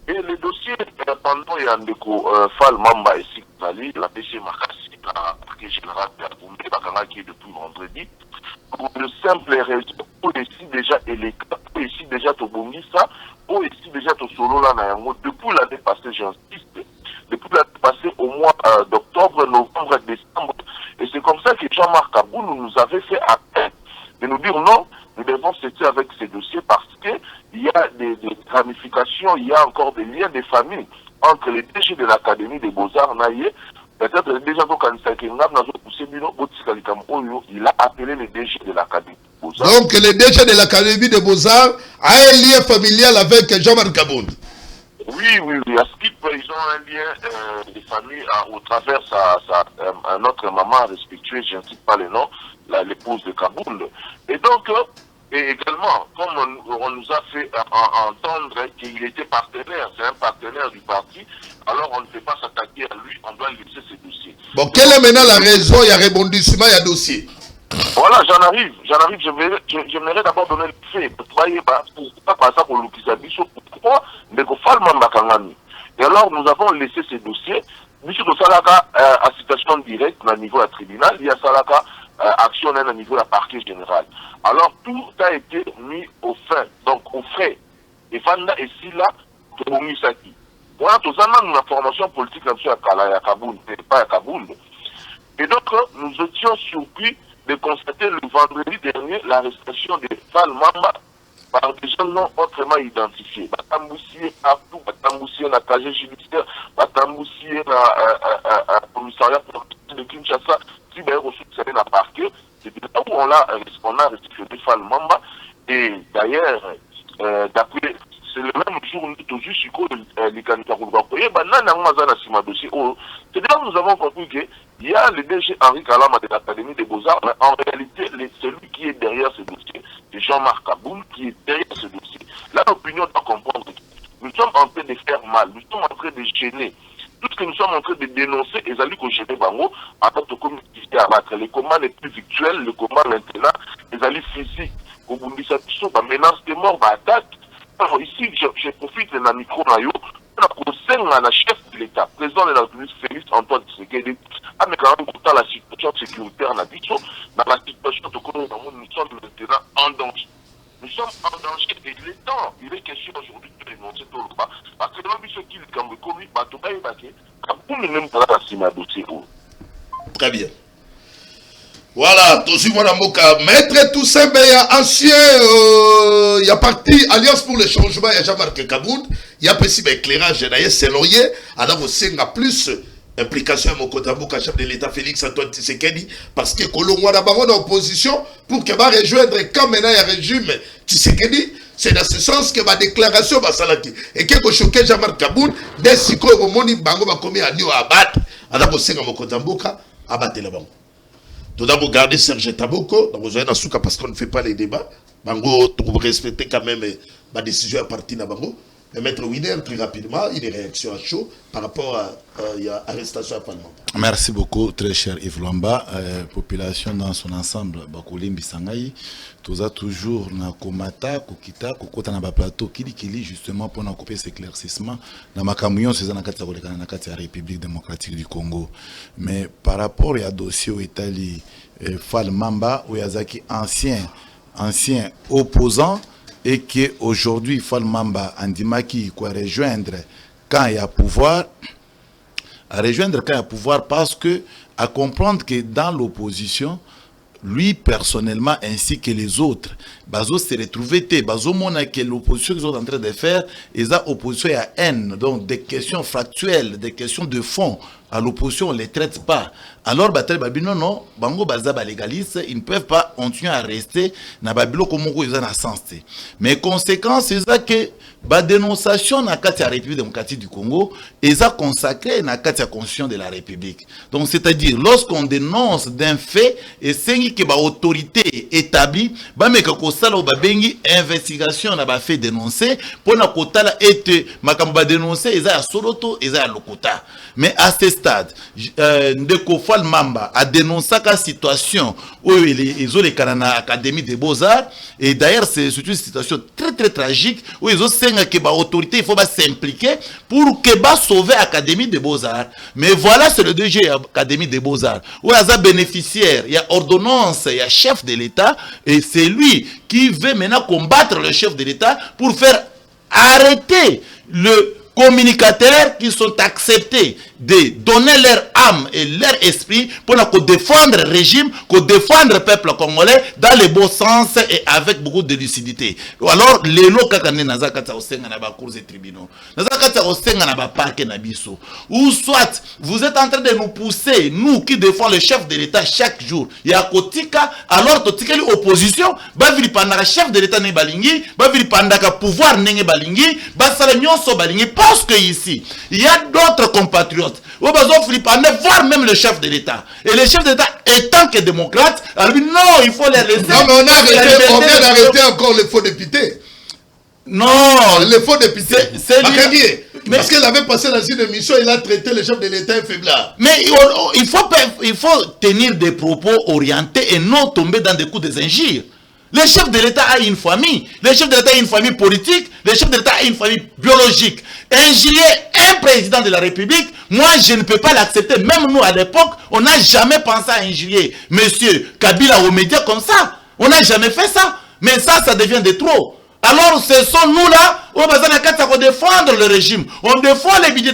Et le dossier, pendant il y a un Fall Mamba et Sikali, la PG Makassi, la parquet général de la Boumé, Bakanga qui est depuis vendredi, pour de simples raisons, pour ici déjà électeur, pour ici déjà Tobongisa, pour ici déjà Tosolo là, depuis l'année passée, j'insiste, depuis l'année passée au mois d'octobre, novembre, décembre, et c'est comme ça que Jean-Marc Kaboul nous avait fait appel de nous dire non, nous devons cesser avec ces dossiers parce qu'il y a des ramifications, il y a encore des liens de famille entre les DG de l'Académie des Beaux-Arts, peut-être déjà il a appelé les DG de l'Académie des Beaux-Arts. Donc le DG de l'Académie des Beaux-Arts a un lien familial avec Jean-Marc Kaboul. Oui, à Skip, ils ont un lien de famille au travers notre maman respectueuse, je ne cite pas le nom, l'épouse de Kaboul. Et donc, et également, comme on nous a fait entendre qu'il était partenaire, c'est un partenaire du parti, alors on ne peut pas s'attaquer à lui, on doit laisser ses dossiers. Bon, quelle est maintenant la raison, il y a rebondissement, il y a dossier? Voilà, j'en arrive, j'aimerais d'abord donner le fait, pas par ça pour l'Ukizabiso, pourquoi et alors nous avons laissé ces dossiers, Monsieur de Salaka, à citation directe, à niveau de tribunal, il y a Salaka, action à niveau de la parquet général. Alors tout a été mis au fin, donc au frais. Et Fanda et Sila, Tomomisaki. Voilà, tout ça, nous, la formation politique, à Kaboul, pas à Kaboul. Et donc, nous étions surpris de constater le vendredi dernier l'arrestation de Fall Mamba par des gens non autrement identifiés. Batamboussier partout, Batamboussier dans la casier judiciaire, Batamboussier dans le commissariat de Kinshasa, qui d'ailleurs aussi c'est un parquet. C'est là où on a réceptionné Fall Mamba. Et d'ailleurs, d'après, c'est le même jour où tout juste les candidats nous avons compris qu'il y a le DG Henri Kalama de l'Académie des Beaux-Arts, mais en réalité, celui qui est derrière ce dossier, c'est Jean-Marc Kaboul qui est derrière ce dossier. Là, l'opinion doit comprendre que nous sommes en train de faire mal, nous sommes en train de gêner. Tout ce que nous sommes en train de dénoncer, et ça lui que gêner Bango, en tant que communauté à battre. Les commandes les plus virtuels, les commandes maintenant, les alliés physiques, au bout de ça, menace de mort, attaque. Alors ici, je profite de la micro nayo, pour la chef de l'État, président de la République, Félix Antoine Tshisekedi, a mais quand même dans la situation sécuritaire, dans la situation de nous sommes maintenant en danger. Nous sommes en danger et l'État, il est question aujourd'hui de dénoncer tout le bas, parce que dans le qui est comme commis, tout le monde est même pas la cime à dossier. Très bien. Voilà, tous voilà Moka. Maître Toussaint Beya, ancien, il y a parti Alliance pour le changement, il y a Jean-Marc Kabound, il y a aussi éclairage, il y a Seloye, alors vous avez plus implication à mon côté, chef de l'État Félix Antoine Tshisekedi, parce que Kolongwa d'abord en opposition, pour qu'il va rejoindre quand maintenant il y a régime Tshisekedi, c'est dans ce sens que ma déclaration va s'arrêter. Et que choqué Jean-Marc Kabound, dès si au moni bango va commis à New Abat, alors vous avez mon côté abattre la banque. Nous avons gardé Serge Taboko, nous avons un souka parce qu'on ne fait pas les débats. Bango, vous respectez quand même ma décision à partir de Bango. Mais Maître Winer, très rapidement, il est réaction à chaud par rapport à l'arrestation à Palma. Merci beaucoup, très cher Yves Lamba. Population dans son ensemble, Bakolim Bisangaï, tout ça toujours na komata, kokita, kokota na plateau, kili justement pour nous couper ces éclaircissements. Dans ma camion, c'est dans la République démocratique du Congo. Mais par rapport à dossier au Italie, Fall Mamba, où Yazaki ancien opposant, et qu'aujourd'hui, Fall Mamba Andimaki quoi rejoindre quand il y a pouvoir, parce que à comprendre que dans l'opposition, lui personnellement ainsi que les autres, Bazo s'est retrouvé, Bazo mona que l'opposition qu'ils sont en train de faire, ils ont opposition à haine, donc des questions factuelles, des questions de fond. À l'opposition, on ne les traite pas. Alors, non, Bango Baza légaliste, ils ne peuvent pas continuer à rester dans Babilo comme ils ont la sens. Mais conséquence, c'est ça que la dénonciation dans la République démocratique du Congo est consacrée dans la Constitution de la République. Donc, c'est-à-dire, lorsqu'on dénonce d'un fait, et c'est que l'autorité établie, mais que une investigation n'a pas fait dénoncer, pour la kota été makamba dénoncer, ils ont soloto, ils ont lokota. Mais à ce stade, Ndeko Fall Mamba a dénoncé la situation où ils ont les canana Académie des Beaux-Arts, et d'ailleurs c'est une situation très très tragique où ils ont que l'autorité il faut s'impliquer pour que sauver l'Académie des Beaux-Arts. Mais voilà, c'est le DG Académie des Beaux-Arts où il y a bénéficiaire, il y a ordonnance, il y a chef de l'État, et c'est lui qui veut maintenant combattre le chef de l'État pour faire arrêter le communicateurs qui sont acceptés de donner leur âme et leur esprit pour défendre le régime, pour défendre le peuple congolais dans le bon sens et avec beaucoup de lucidité. Alors, les lois qui sont dans les cours et tribunaux, dans les parcs, ou soit vous êtes en train de nous pousser, nous qui défendons le chef de l'État chaque jour, il y a Kotika, alors Kotika l'opposition, il y a le chef de l'État, il y a le pouvoir, il y a le balingi, parce que ici, il y a d'autres compatriotes, voire même le chef de l'État. Et le chef de l'État, étant que démocrate, alors non, il faut les laisser. Non, mais on vient d'arrêter encore les faux députés. Non, les faux députés. Parce qu'il avait passé dans une émission, il a traité le chef de l'État faiblard. Mais il faut tenir des propos orientés et non tomber dans des coups des injures. Le chef de l'État a une famille. Le chef de l'État a une famille politique. Le chef de l'État a une famille biologique. Injurier un président de la République, moi je ne peux pas l'accepter. Même nous à l'époque, on n'a jamais pensé à injurier monsieur Kabila aux médias comme ça. On n'a jamais fait ça. Mais ça devient de trop. Alors ce sont nous là, on va défendre le régime. On défend les bidets,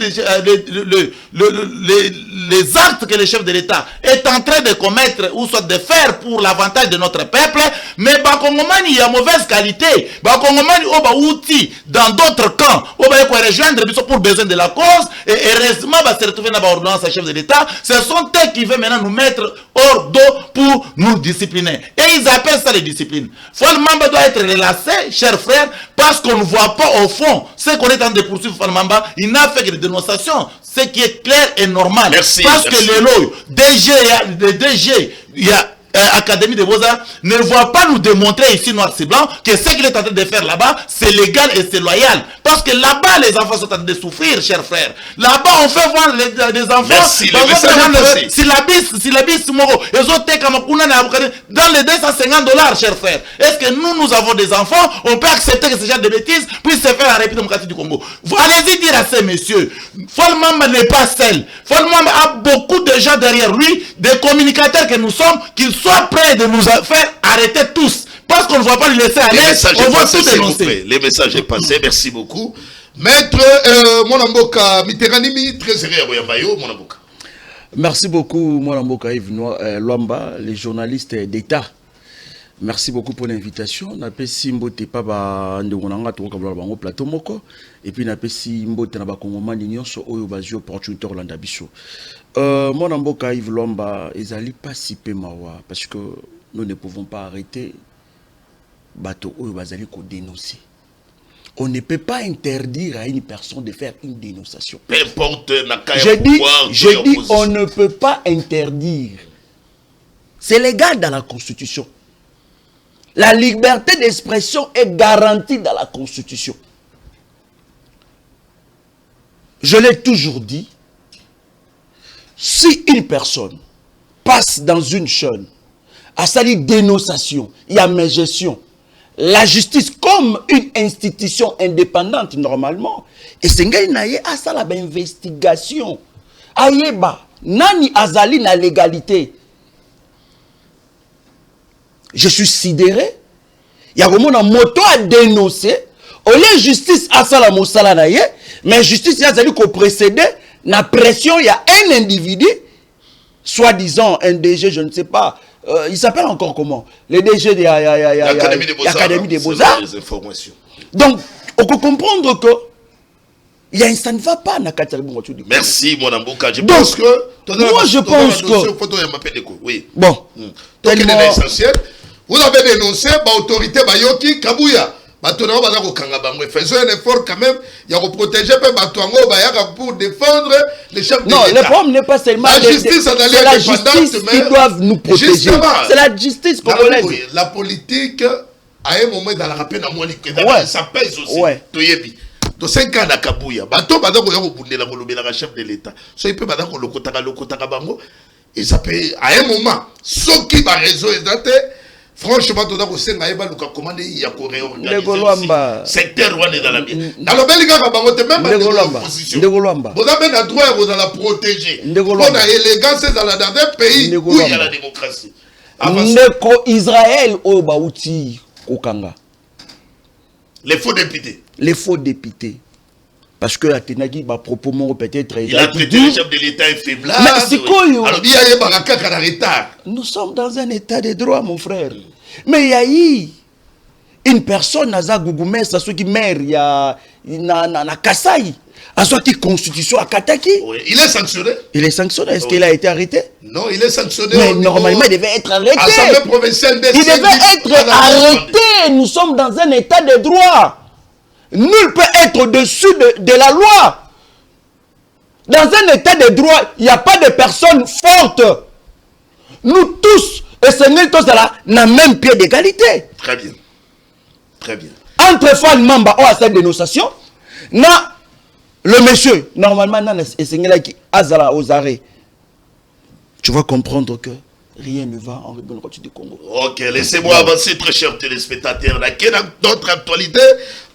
les actes que le chef de l'État est en train de commettre ou soit de faire pour l'avantage de notre peuple. Mais Bakongomani, il y a mauvaise qualité. Bakongomani, on va outil dans d'autres camps. On va rejoindre pour besoin de la cause. Et heureusement, va se retrouver dans l'ordonnance à chef de l'État. Ce sont eux qui veulent maintenant nous mettre hors d'eau pour nous discipliner. Et ils appellent ça les disciplines. Falmamba doit être relâché, chers frères, parce qu'on ne voit pas au fond ce qu'on est en train de poursuivre Falmamba. Il n'a fait que des dénonciations. Ce qui est clair et normal. Merci, parce merci. que le DG, il y a Académie des Beaux-Arts ne voit pas nous démontrer ici noir c'est blanc que ce qu'il est en train de faire là-bas c'est légal et c'est loyal, parce que là-bas les enfants sont en train de souffrir, chers frères. Là-bas on fait voir des enfants. Merci, si la bis moro dans les $250, chers frères. Est-ce que nous avons des enfants? On peut accepter que ce genre de bêtises puisse se faire en République démocratique du Congo? Allez-y dire à ces messieurs, Falmamba n'est pas seul. Falmamba a beaucoup de gens derrière lui, des communicateurs que nous sommes, qu'ils soient prêts de nous faire arrêter tous. Parce qu'on ne va pas lui laisser aller, on va tout dénoncer. Les messages est passé, merci beaucoup. Maître Monamboka Miteranimi, très sérieux à Boyambayo, Monamboka. Merci beaucoup, Monamboka Yves Lwamba, les journalistes d'État. Merci beaucoup pour l'invitation. Na pesi mbote pa ba ndongonanga to kabla bango plateau moko et puis na pesi mbote na ba kongomani nyonso oyo bazio opportunité Rolanda biso. Monamboka Yves Lwamba ezali pas si peu mawa parce que nous ne pouvons pas arrêter bato oyo bazali ko dénoncer. On ne peut pas interdire à une personne de faire une dénonciation. Peu importe je dis on ne peut pas interdire. C'est légal dans la Constitution. La liberté d'expression est garantie dans la Constitution. Je l'ai toujours dit, si une personne passe dans une chaîne à salir dénonciation, il y a mégestion, la justice comme une institution indépendante normalement, et c'est à ça la investigation. Ayeba, nani azali na légalité. Je suis sidéré. Il y a vraiment une moto à dénoncer. Au lieu justice à ça la mosala na ye, mais justice il y a zali ko précéder na pression, il y a un individu, soi-disant un DG, je ne sais pas. Il s'appelle encore comment? Le DG de l'Académie des Beaux-Arts. Donc, on peut comprendre que il y a ça ne va pas na Katalimo. Merci mon amboka. Je pense que moi je pense que oui. Bon, tellement essentiel. Vous avez dénoncé l'autorité Bayoki Kabuya. Faisons un effort quand même. Il y a protéger pour défendre les chefs de l'État. Non, le problème n'est pas seulement la justice, c'est la justice qui doivent nous protéger. C'est la justice congolaise. La politique, à un moment dans la rappel, ça pèse aussi. Ouais. De 5 ans à Kabuya, bateau badako yako bundela kolobela ka chef de l'État. So il peut badako lokotaka bango et ça peut à un moment ce qui va réseau exacté. Franchement, tout d'abord, c'est nga luka commandé il y a ko réorganiser secteur rwanda dans la vie. Dans le belga ka bango te même pas de position. Vous avez le droit vous la protéger. On a élégance dans le pays où il y a la démocratie. Ndeko Israël o bauti kokanga. Les faux députés. Les faux députés. Parce que la Tenagi va propos peut-être. Il a traité le chef de l'État faiblard. Mais c'est quoi? Alors, il y a un retard. Nous sommes dans un état de droit, mon frère. Mais il y a eu une personne, Naza Gougoumé, ça soit qui maire, il y a na Kasaï, à soit qui constitution à Kataki. Oui. Il est sanctionné. Il est sanctionné. Est-ce qu'il a été arrêté? Non, il est sanctionné. Mais normalement, il devait être arrêté. Assemblée provinciale des il devait être arrêté. Nous sommes dans un état de droit. Nul peut être au-dessus de la loi. Dans un état de droit, il n'y a pas de personnes fortes. Nous tous, et c'est nous tous là, n'a même pied d'égalité. Très bien. Très bien. Entre Fall Mamba ou à cette dénonciation, le monsieur, normalement, et c'est là qui azala aux arrêts. Tu vas comprendre que rien ne va en République du Congo. Ok, laissez-moi avancer, très chers téléspectateurs. Quelle est notre actualité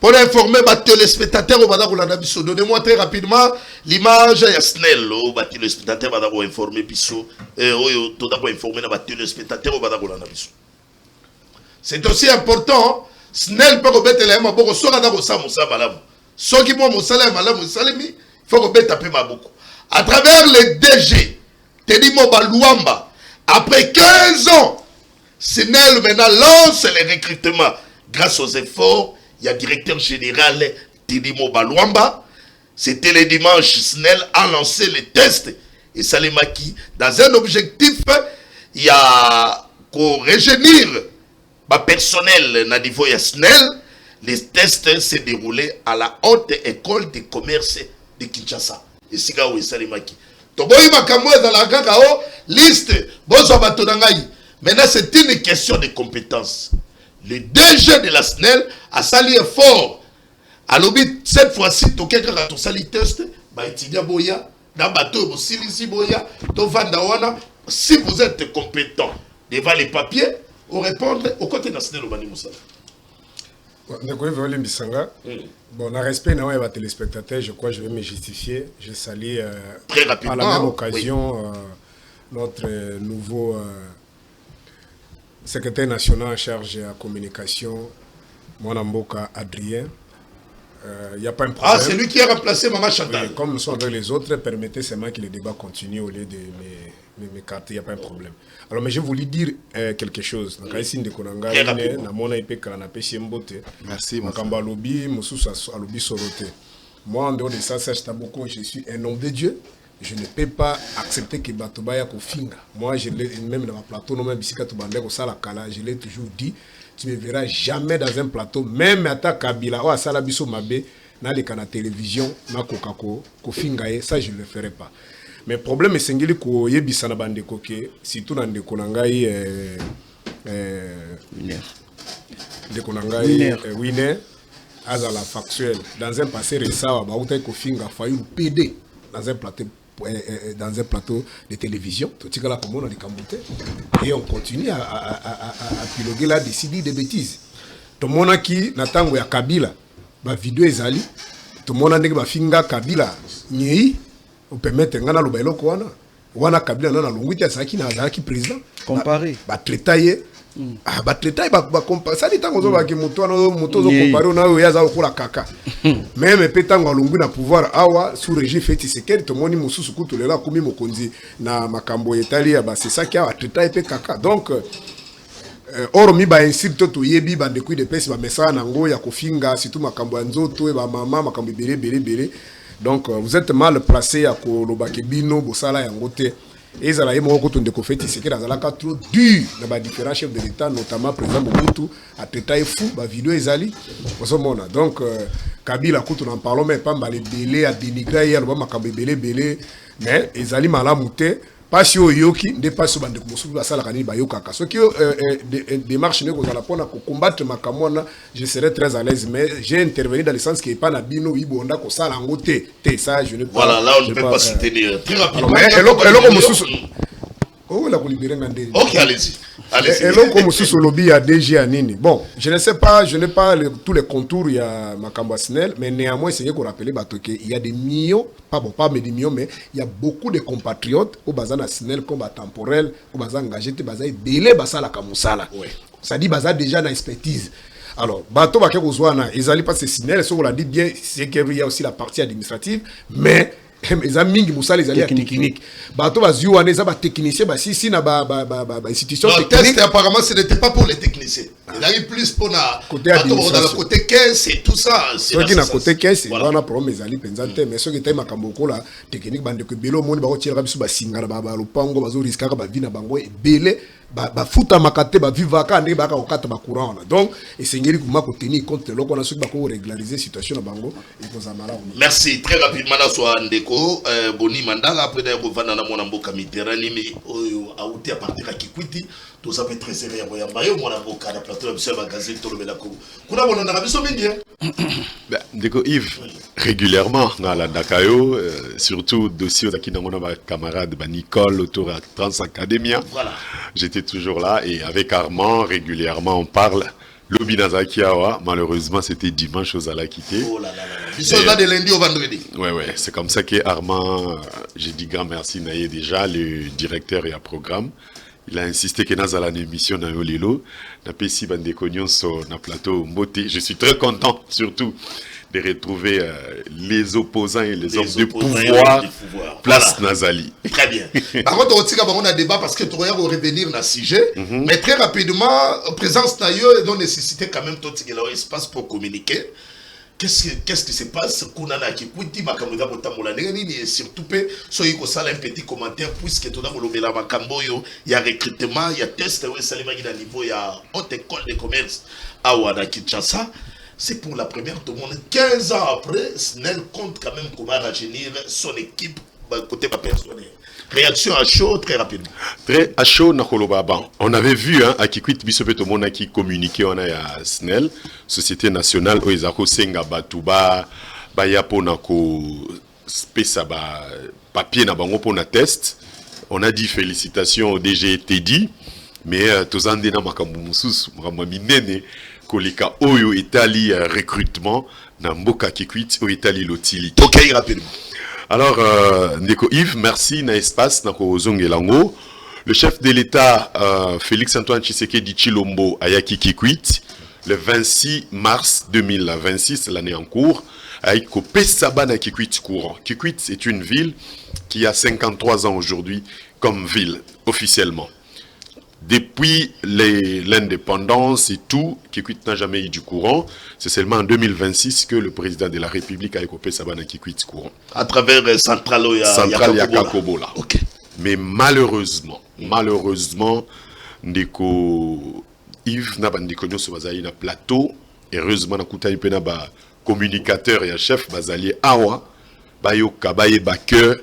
pour informer les téléspectateurs au Badar Oulanabiso? Donnez-moi très rapidement l'image de Snell. Les téléspectateurs vont d'abord informer Bisso. Tout d'abord informer les téléspectateurs au Badar Oulanabiso. C'est aussi important. SNEL peut rebetela maboko soka na kosa musa malamu. Soki mo musala malamu salemi, il faut rebeta pe maboko. À travers les DG, Teddy Mobaluamba, après 15 ans, SNEL maintenant lance les recrutements. Grâce aux efforts, il y a directeur général Teddy Mobaluamba. C'était le dimanche, SNEL a lancé les tests. Et Salemaki, dans un objectif, il y a pour régénérer le personnel na niveau ya SNEL. Les tests s'est déroulés à la haute école de commerce de Kinshasa. Et c'est là où Salemaki. Toboyi makambo dans la gagao liste bozo batonangai. Maintenant c'est une question de compétence. Le DG de la SNEL a sali fort. Alors cette fois-ci to quelqu'un to sali test ba étudiant boya na bateau aussi ici boya to vanda wana si vous êtes compétent devant les papiers on répondre au côté de la SNEL au bani musala. Bon, on a respect dans les téléspectateurs, je crois que je vais me justifier. Je salue très rapidement, à la même occasion notre nouveau secrétaire national en charge de la communication, Mwanamboka Adrien. Il n'y a pas un problème. Ah, c'est lui qui a remplacé Maman Chantal. Oui, comme nous sommes avec les autres, permettez seulement que le débat continue au lieu de m'écarter, il n'y a pas un problème. Alors, mais je voulais dire quelque chose. Merci, moi, en dehors de ça, je suis un homme de Dieu. Je ne peux pas accepter que Batobaya Kofinga. Moi, même dans ma plateau, je l'ai toujours dit. Tu ne me verras jamais dans un plateau, même à ta Kabila, ou à Salabiso Mabe, dans les canaux de télévision, na Kokako, Kofingaye, ça je ne le ferai pas. Mais le problème c'est que ko yebisa na bande koke, surtout dans des konangai winner, azala factuel. Dans un passé récent, ba utai Kofinga failli PD dans un plateau de télévision, et on continue à piloguer là, décider des bêtises. Tout le monde qui n'attend pas Kabila, ma vidéo est allée, tout le monde qui va finga Kabila, ni on peut mettre un an au Kouana, Wana Kabila, non, l'ongoutia, ça qui n'a qui président. Comparé. Bah, traiter. Ah, bah, traiter, bah, comparer. Ça dit, tant qu'on va que moto comparé, on a eu yaza au la caca. Même pétango l'ongu na pouvoir, awa, sous régime fait, c'est quel tout le monde moussou sous tout le là, comme mokonzi, na makambo italia, bah, c'est ça qui a traité et caca. Donc, or mi ba insulte to yebi ba de coups de pèse, ba messa nango, ya kofinga, surtout makambo anzoto, ba maman, makambo belé. Donc, vous êtes mal placé à Kolobakebino, Bossala et Angote. Et ils allaient me raconter que c'est que dans la cas trop dur dans les différents chefs de l'État, notamment le président Mobutu, à traiter fou, la vidéo est allée. Donc, Kabila, quand on en parle, mais pas les délais à dénigrer, il y a le belé, mais ils allaient mal à monter. Pas si au yoki, ne pas sur bande comme ça, ça la canne bayoka. Ce qui démarche ne vous allez pas combattre ma camona, je serai très à l'aise, mais j'ai intervenu dans le sens qu'il n'y a pas d'abino, il bonda que ça l'angoté. Ça, je ne peux pas. Voilà, là on ne peut pas soutenir. Très rapidement. Oh, la libérer ngandé. Ok, allez-y. Et là, comme sous le lobby à DG à Nini. Bon, je ne sais pas, je n'ai pas tous les contours, il y a Makamba SNEL, mais néanmoins, c'est qu'on rappelle qu'il y a des millions, pas des millions, mais il y a beaucoup de compatriotes au bazar national, combat temporel, au bazar engagé, au bazar belé, bazar la kamoussala. Ça dit bazar déjà dans l'expertise. Alors, bateau va quelque chose, ils allaient pas se SNEL, ce qu'on l'a dit bien, c'est qu'il y a aussi la partie administrative, mais les amis qui les alliés techniques. Bateau va jouer on est technicien si na institution technique. Apparemment ce n'était pas pour les techniciens. Il a eu plus pour la côté administration, dans le côté caisse et tout ça. C'est qui na côté caisse, on a problème les alliés pensante mais ceux qui étaient makamboko la technique bande que belo monde ba retirer biso ba singana ba lopango ba zo risquer ba vie na bango belé ba futa makate ba vivaka ndé ba ka okata ba courant. Donc et seigneur kuma ko tenir compte de l'on a ceux qui ba ko régulariser situation na bango et ko zamala. Merci très rapidement là soit ndeko Boni Mandala après d'ailleurs revendre dans mon mboka Mitterrand mais a outé à partir à Kikwiti tout ça peut très serré à Boyambayo mon mboka na plateau de magazine tout le belako kuna bona na biso mingi ben ndeko Yves régulièrement dans la Dakayo surtout dossier qui dans mon camarade Nicole autour à Trans Academia. Voilà. J'étais toujours là et avec Armand régulièrement on parle. Lobby Nazakiawa, malheureusement c'était dimanche aux Alakité. Oh là là là. Ils sont là de lundi au vendredi. Ouais, c'est comme ça que Armand, j'ai dit grand merci Naïe déjà, le directeur et à programme. Il a insisté que dans une émission dans Yolilo, na pesi bande konyonso na plateau Mbote. Je suis très content surtout de retrouver les opposants et les hommes de pouvoir, place voilà. Nazali. Très bien. Par contre, on a un débat parce que tu vas revenir dans le sujet, mais très rapidement, présence d'ailleurs, donc nécessité quand même tout un espace pour communiquer. Qu'est-ce qui se passe Kunana qui kuti makambo botambola et surtout soyez ko sala un petit commentaire puisque tout dans le makambo yo il y a recrutement il y a test ouais salima à niveau il y a haute école de commerce à Ouada Kinshasa. C'est pour la première tout le monde 15 ans après Snell compte quand même comment rajeunir son équipe côté pas personnel. Réaction à chaud très rapidement. Très à chaud Nakolobaban. On avait vu à Kikwit Bisopeto Mona qui communiquait on a à Snell Société nationale Oizako Senga Batuba Bayapo Nako Spesa ba papier na bango pour na test. On a dit félicitations au DG Teddy mais tozande na makambu mususu makambu minene kolika oyo Italie recrutement na mboka Kikwit o Italie lotili. OK rapidement. Alors, Ndeko Yves, merci na espace nako zongelango. Le chef de l'État Félix Antoine Tshisekedi Tshilombo a yaki Kikwit le 26 mars 2026, l'année en cours, a écopé Sabana Kikwit courant. Kikwit est une ville qui a 53 ans aujourd'hui comme ville officiellement. Depuis l'indépendance et tout, Kikwit n'a jamais eu du courant. C'est seulement en 2026 que le président de la République a écopé Sabana Kikwit courant. À travers Central Yakakobola. Okay. Mais malheureusement, Ndeko Yves n'a pas de na plateau. Heureusement, na kuta ipena ba communicateur et chef bazali awa bayo kabaye baker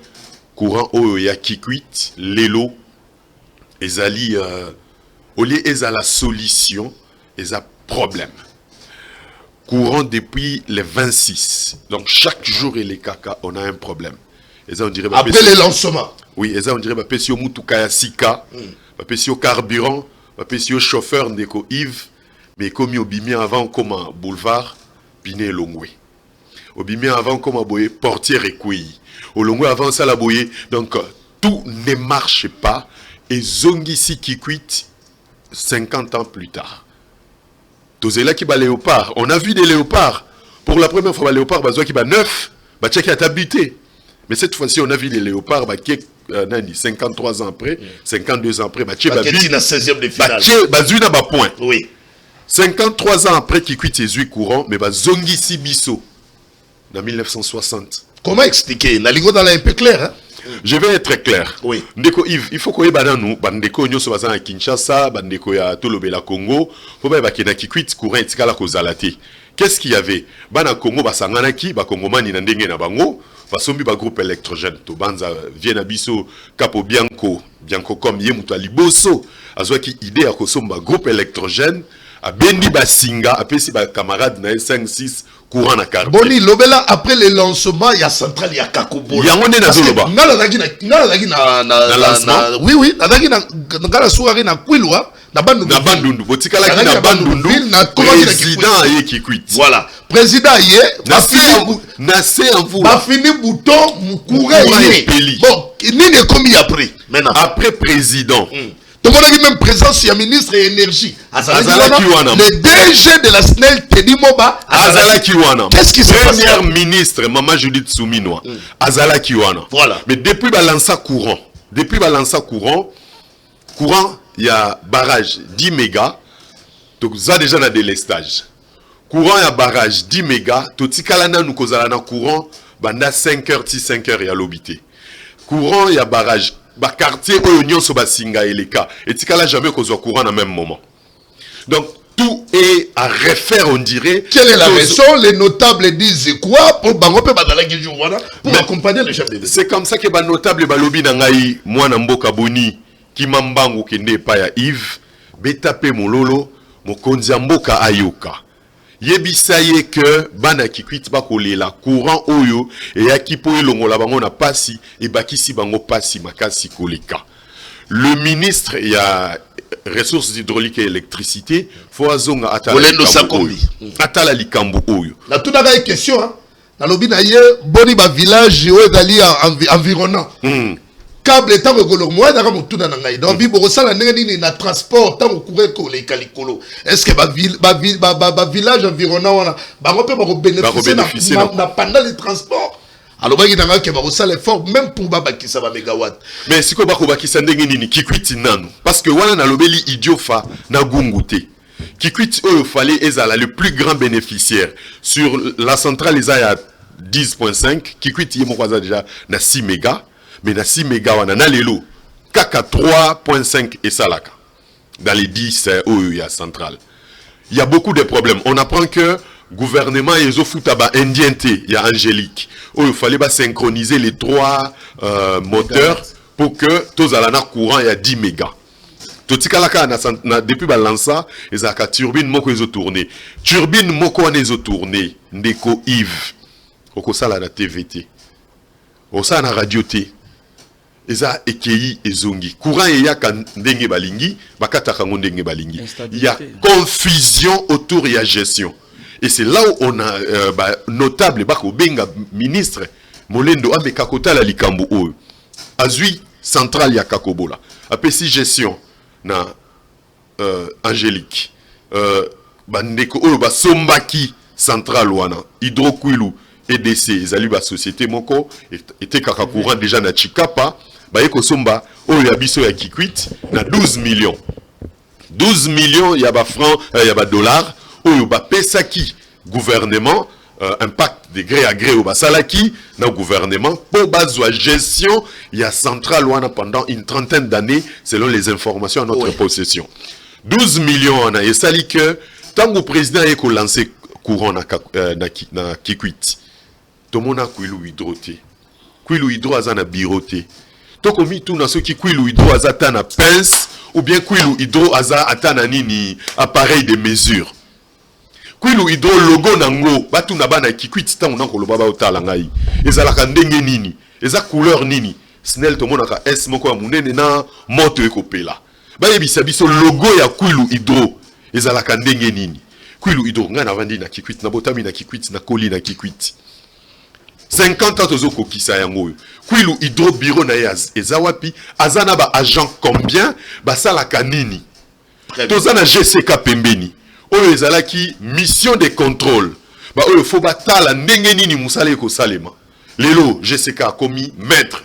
courant oyo ya Kikwit lelo. Ezali, au lieu de la solution, ils ont problème. Courant depuis le 26. Donc chaque jour, et les caca, on a un problème. On dirait, après les lancements. Oui, on dirait que Pesio Mutukaya Sika, Pesio Carburant, Pesio chauffeur Ndeko Yves, mais comme Obimi avant comme un boulevard, Piné Longwe. Obimi avant comme un boye, portière et couille. Au Longwe avant ça la boye. Donc tout ne marche pas. Et Zongisi Kikwit, 50 ans plus tard. Tozela qui bat léopard. On a vu des léopards. Pour la première fois, les léopards, qui bat 9, qui a habité. Mais cette fois-ci, on a vu des léopards qui 53 ans après, 52 ans après, qui est la 16e de finale. Point. Oui. 53 ans après Kikwit est Zui courant, mais Zongisi Bisso, en 1960. Comment expliquer? La ligue dans un peu clair, hein? Je vais être très clair. Oui. Ndeko Yves, il faut qu'on ait nous, bandeko nyoso bazana Kinshasa, bandeko ya Tolobela Congo, faut pas bakena Kikwit courant etikala ko zalati. Qu'est-ce qu'il y avait? Bana Congo basangana ki ba Congomani na ndenge na bango, basombi ba groupe électrogène to banza viena biso Capo Bianco comme yemuto liboso, azwa ki idée ya ko somba groupe électrogène, a bendi basinga, apesi ba camarade na 5 6 courant na carte. Boni lobela après le lancement il y a central il y a Kakobola. Ya ngone na zoloba. Ngala dagi na oui dagi na ngala soirée na Kwilwa na Bandundu botikala ki na Bandundu président ye Kikwit. Voilà, président ye na se en vous. Ba fini bouton mukure ye. Bon, nini komi après maintenant. Après président. Tout le monde a même présence sur le ministre de l'énergie. Le DG de la SNEL, Teddy Moba. Azala Kiwana. Qu'est-ce qui se passe? Première ministre, Maman Judith Souminoa. Azala Kiwana. Voilà. Mais depuis Balança courant, il y a barrage 10 mégas. Donc ça déjà dans délestage. Courant il y a barrage 10 mégas. Totikalana nous kozalana courant, banda 5h, 5h il y a l'obité. Courant il y a barrage. Quartier Oignon Sobasinga et les cas. Et Tikala jamais qu'on soit courant à même moment. Donc tout est à refaire, on dirait. Quelle est la raison? Les notables disent quoi pour accompagner le chef de l'État? C'est comme ça que les notables balobi nangai moi Mboka Boni qui m'ambango kende pa ya Yves betape mololo mokonzi mboka ayoka. Yebisaye que bana Kikwit bakolela courant oyo et yakipo elongola bango na pasi et bakisi bango pasi makasi koleka. Le ministre il y a ressources hydrauliques et électricité faut azonga atala likambo oyo. Na tout d'abord une question hein. Na lobi na ye boni ba village o ezali environnant. câble tant que le moi dans mon tour ngai donc bi bo sala ndenge na transport tant courir ko les kalikolo est-ce que ba village environnant wana ba ko pe ba ko bénéficier na pendant les transports alors ba ngina ke ba ko sala effort même pour ba bakisa ba mégawatt mais siko ba ko bakisa ndenge nini kikwiti nanu parce que wana na lobeli idiofa na gungute kikwiti oyo fallait ezala le plus grand bénéficiaire sur la centrale Isaiah 10.5 kikwiti yemo kwaza déjà na 6 mégas. Mais na 6 mégas wana na lelo kaka 3.5 et salaka dans les 10 OEA centrales. Il y a beaucoup de problèmes. On apprend que gouvernement yezo futaba indienté, il y a Angélique. Oh, il fallait synchroniser les 3 moteurs pour que tous à la courant il y a 10 mégas. Totikalaka na depuis balança, ils a turbine moko yezo tourner. Turbine moko wana yezo tourner ndeko Yves. Okosala na TVT. Osala na radio T. Eza ekei ezongi courant ya ndenge balingi bakata kango ndenge balingi il y a confusion autour de la gestion et c'est là où on a notable bako benga ministre Molendo ameka kotala likambo oyo azui centrale ya Kakobola apesi gestion na Angélique bandeko oyo basombaki centrale wana Hydrokwilu EDC ezali ba société moko était kaka courant déjà na Chikapa ba yeko somba oyo ya biso ya Kikwit na 12 millions 12 millions ya ba francs ya ba dollars oyo ba pesaki gouvernement impact de gré à gré au basalaki na gouvernement pour bazwa gestion ya centrale wana pendant une trentaine d'années selon les informations à notre possession 12 millions na esali que tant que président yeko lancer courant na Kikwit tomona kwilu hydroté kwilu hydro azana biroté toko mi tout na ceux qui kwilu hydro azata na pince ou bien kwilu hydro aza atana nini appareil de mesure kwilu hydro logo nango batu na bana Kikwit tango na koloba ba otala ngai ezalaka ndenge nini eza couleur nini snel tomona ka S moko ya munene na moto ekopela ba yebisa biso logo ya kwilu hydro ezalaka ndenge nini kwilu hydro ngana vandi na Kikwit na botami na Kikwit na koli na Kikwit 50 ans tozo kokisa yango kwilu hydro bureau na ezawapi azana ba agent combien basala kanini tozana GCK pembeni oyo ezalaki mission de contrôle ba oyo faut batala ndenge nini musala ko salema lelo GCK a commis maître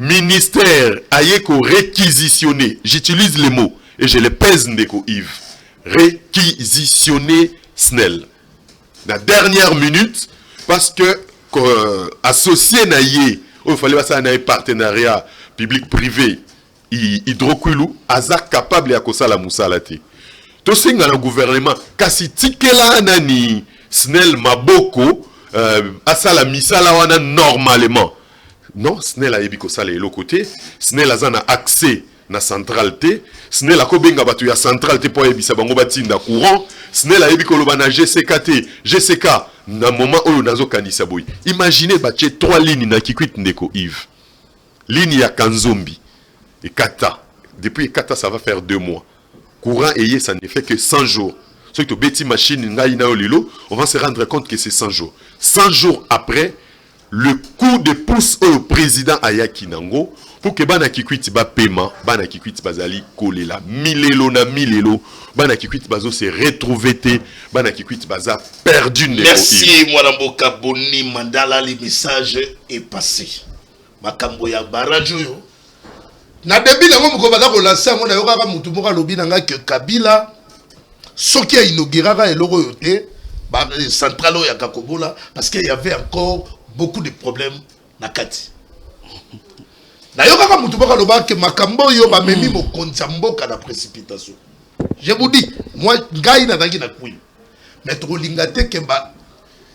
ministère ayeko réquisitionner j'utilise les mots et je les pèse ndeko Yves réquisitionner SNEL la dernière minute parce que associé na yé il fallait passer un partenariat public privé Hydrokwilu aza capable ya kosala musala te to singa na gouvernement kasi tikela nani SNEL maboko asala misala wana normalement non SNEL a yebi kosala elo côté SNEL azana accès na centralité SNEL akobenga batu ya centralité po yebisa bango batinda courant SNEL a yebi koloba na GCK na moment oyo nazo kanisa boy imaginez batie 3 lignes na Kikwit ndeko Yves ligne ya Kanzombi et Kata depuis Kata ça va faire 2 mois courant et ça ne fait que 100 jours ce que beti machine ngai na olilo on va se rendre compte que c'est 100 jours 100 jours après le coup de pouce au président Ayaki Nango pour que bana Kikwit ba paiement bana Kikwit bazali kolela milelo na milelo bana Kikwit bazo se retrouver te bana Kikwit baza perdu ne merci Mwanamboka Boni Mandala le message est passé makambo ya barajo yo na début na ngomko baza ko lancer ngona yo kaka mutu moka lobi nanga que Kabila soki a inaugurera eloko yo te ba centrale ya Kakobola parce qu'il y avait encore beaucoup de problèmes na kati na yo kaka mutu moka loba que makambo yo ba memi mo konzamboka na précipitation je vous dis moi ngai na dangi na kuyi mais trop lingate que ba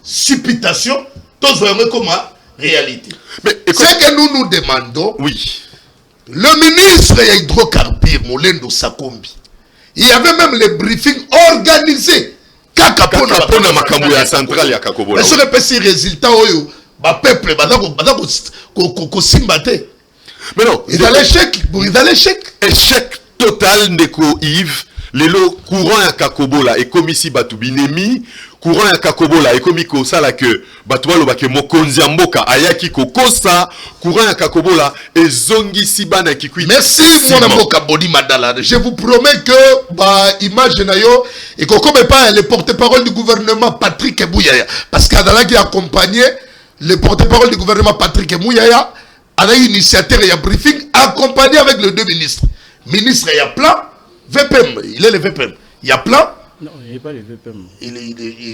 supputation tous voyons comme réalité mais c'est que nous nous demandons oui le ministre de l'hydrocarbure Molendo Sakombi il y avait même les briefings organisés kaka pona makambo ya centrale ya Kakobola mais ce repesi résultat oyo ba peuple badako ko simbate mais non il a l'échec échec total ndeko Yves lelo courant ya kakobola et comme ici batubinemi courant ya kakobola et comme ko sala que batubalo ba ke mokonzi ya mboka ayaki kokosa courant ya kakobola et zongi sibana kikuit. Merci mon mboka boni madala. Je vous promets que bah image na yo et comme pas le porte-parole du gouvernement Patrick Mouyaya parce qu'Adala qui accompagné le porte-parole du gouvernement Patrick Mouyaya a initiateur et un briefing accompagné avec les deux ministres. Ministre il y a plein VPM, il est le VPM. Il y a plein. Non, il n'est pas le VPM.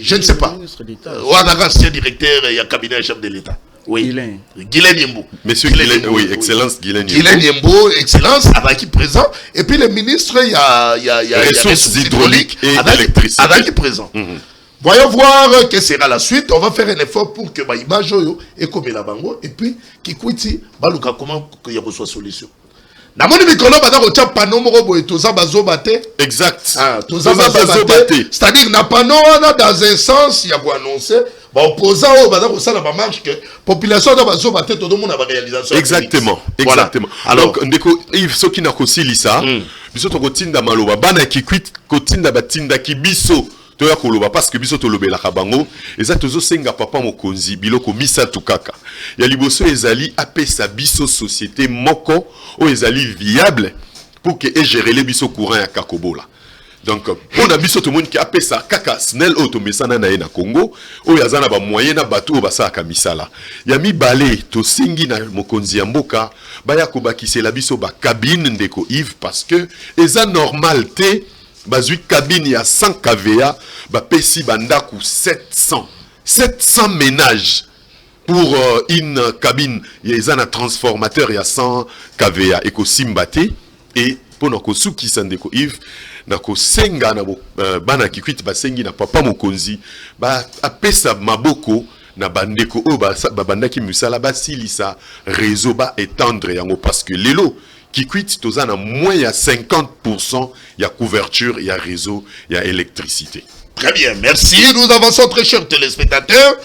Je ne sais pas. Ministre d'État. Ancien directeur, il y a cabinet chef de l'État. Oui. Guylaine Yembo. Monsieur Guylaine, oui, excellence Guylaine Yembo. Guylaine Yembo, excellence, avec qui présent. Et puis le ministre, il y a ressources hydrauliques et électricité. Avec qui présent. Voyons voir que sera la suite. On va faire un effort pour que l'image est comme la bango. Et puis, qui quitte, comment il y a reçoit solution. Exact. C'est-à-dire, dans un sens, il y a quoi annoncer. Opposant au marche que population tout le monde a réalisation. Exactement. Exactement. Alors, Yves, ce qui n'a qu'au Silisa, biso to kotinda maloba bana ki kwit kotinda batinda ki biso to ya koloba parce que biso to lobela kabango eza tozo senga papa mokonzi biloko misatu kaka ya liboso ezali apesa biso société moko o ezali viable pour que gérer les biso courant ya kakobola. Donc on a biso to monde qui apesa kaka snel auto mesana na na Congo o yazana ba moyen na bato ba sa kamisala ya mibale to singi na mokonzi ya mboka baya ko bakisela biso ba cabine ndeko Yves parce que eza normal te bazui cabine ya 100 kVA ba pesi bandaku 700 ménages pour une cabine eza na transformateur ya 100 kVA et ko simbate et pour nako suki sandeko Yves nako senga na bana kikwit basengi na papa mokonzi ba apesa maboko na bandeko o ba bandaki musala ba silisa réseau ba étendre yango parce que lelo kikwit tozana moins ya 50% ya couverture ya réseau ya électricité. Très bien, merci. Nous avançons très chers téléspectateurs.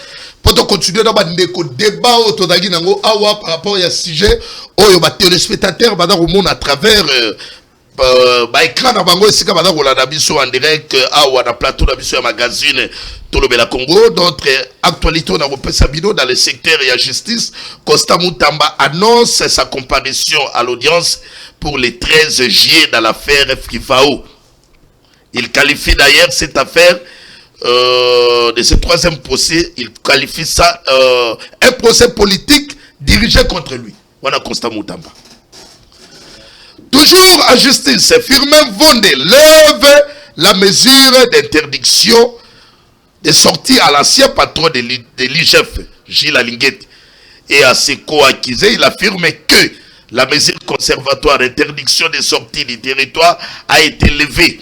Pour continuer dans le débat autour d'Aguinango Awa par rapport à ce sujet, oh, les téléspectateurs au monde à travers écran na bango esika bana kolanda biso en direct awa na plateau na biso ya magazine Tolobela Congo. D'autres actualités on a repensé bino dans le secteur et la justice. Costa Mutamba annonce sa comparution à l'audience pour le 13 juillet dans l'affaire Frifao. Il qualifie d'ailleurs cette affaire de ce troisième procès, il qualifie ça un procès politique dirigé contre lui. Voilà Costa Mutamba. Toujours en justice, Firmin Vonde lève la mesure d'interdiction de sortie à l'ancien patron de l'IGF, Gilles Alinguet. Et à ses co-accusés, il affirme que la mesure conservatoire d'interdiction de sortie du territoire a été levée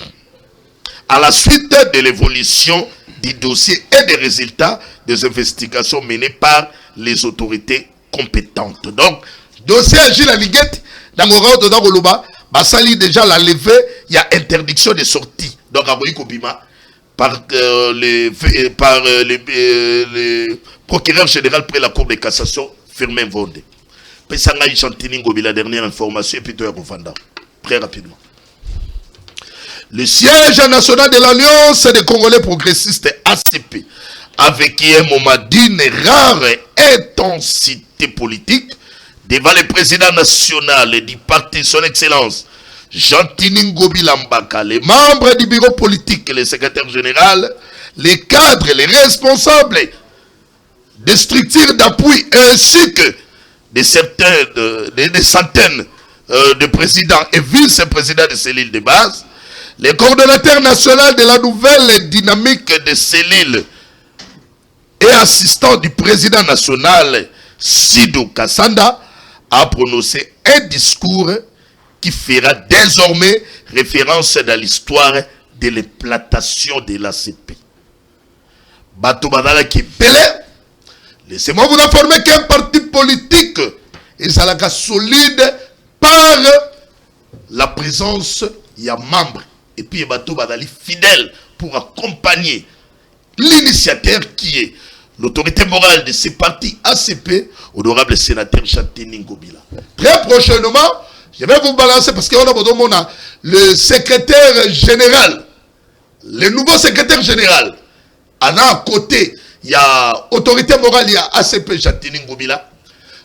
à la suite de l'évolution du dossier et des résultats des investigations menées par les autorités compétentes. Donc, dossier à Gilles Alinguet, dans le Goloba, Basali déjà l'a levé, il y a interdiction de sortie. Donc, à Kobima, par le procureur général près la Cour de cassation, Firmin Vonde. Pesanga Chantini Ngobi, la dernière information, et puis toi, très rapidement. Le siège national de l'Alliance des Congolais progressistes ACP, avec un moment d'une rare intensité politique, devant le président national du parti Son Excellence, Jean-Tini Ngobi Lambaka, les membres du bureau politique et le secrétaire général, les cadres, les responsables des structures d'appui, ainsi que des centaines de présidents et vice-présidents de cellules de base, les coordonnateurs nationaux de la nouvelle dynamique des cellules et assistants du président national, Sidou Kassanda, a prononcé un discours qui fera désormais référence dans l'histoire de l'implantation de l'ACP. Bato Badala qui belé, laissez-moi vous informer qu'un parti politique est solide par la présence, il y a membres, et puis Bato Badali fidèle pour accompagner l'initiateur qui est l'autorité morale de ces partis ACP, honorable sénateur Chantini Ngobila. Très prochainement, Je vais vous balancer parce qu'on a le secrétaire général, le nouveau secrétaire général. À côté, il y a autorité morale, il y a ACP Jantini Ngobila.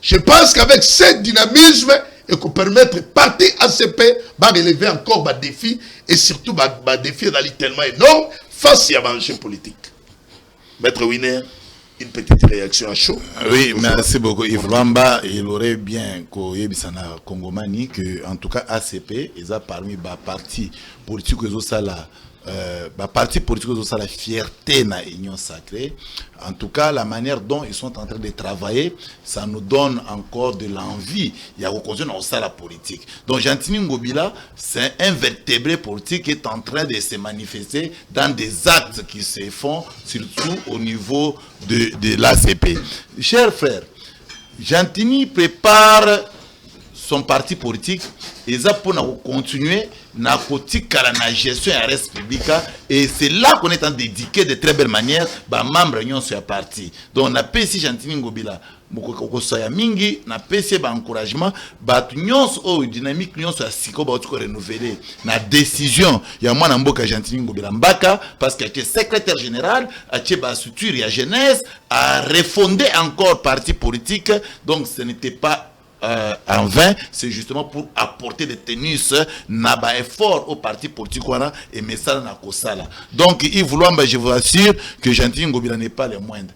Je pense qu'avec ce dynamisme, et qu'on permettre parti ACP de relever encore des défis et surtout des défis tellement énormes face à l'enjeu politique. Maître Winner, une petite réaction à chaud. Oui, merci beaucoup. Yves Lwamba, il aurait bien Koyebisana Kongomani que, en tout cas, ACP, ils ont parmi les partis politiques parti politique la fierté na union sacrée. En tout cas, la manière dont ils sont en train de travailler, ça nous donne encore de l'envie. Il y a continuer dans la politique. Donc, Jantini Ngobila, c'est un vertébré politique qui est en train de se manifester dans des actes qui se font, surtout au niveau de l'ACP. Chers frères, Jantini prépare son parti politique et ça pour continuer na gestion et reste public et c'est là qu'on est en dédiqué de très belle manière ba membre union sur parti. Donc na pesi Jantini Ngobila moko ya mingi na pesi ba encouragement ba nyonso o dynamique nyonso ya siko ba ko renouveler na décision ya mwana mboka Jantini Ngobila Mbaka parce qu'il était secrétaire général a ba structure ya jeunesse a refondé encore parti politique. Donc ce n'était pas en vain, c'est justement pour apporter des tenus naba effort au parti politique et message na kosala. Donc Yves Lwamba, je vous assure que Jantini Ngobila n'est pas le moindre.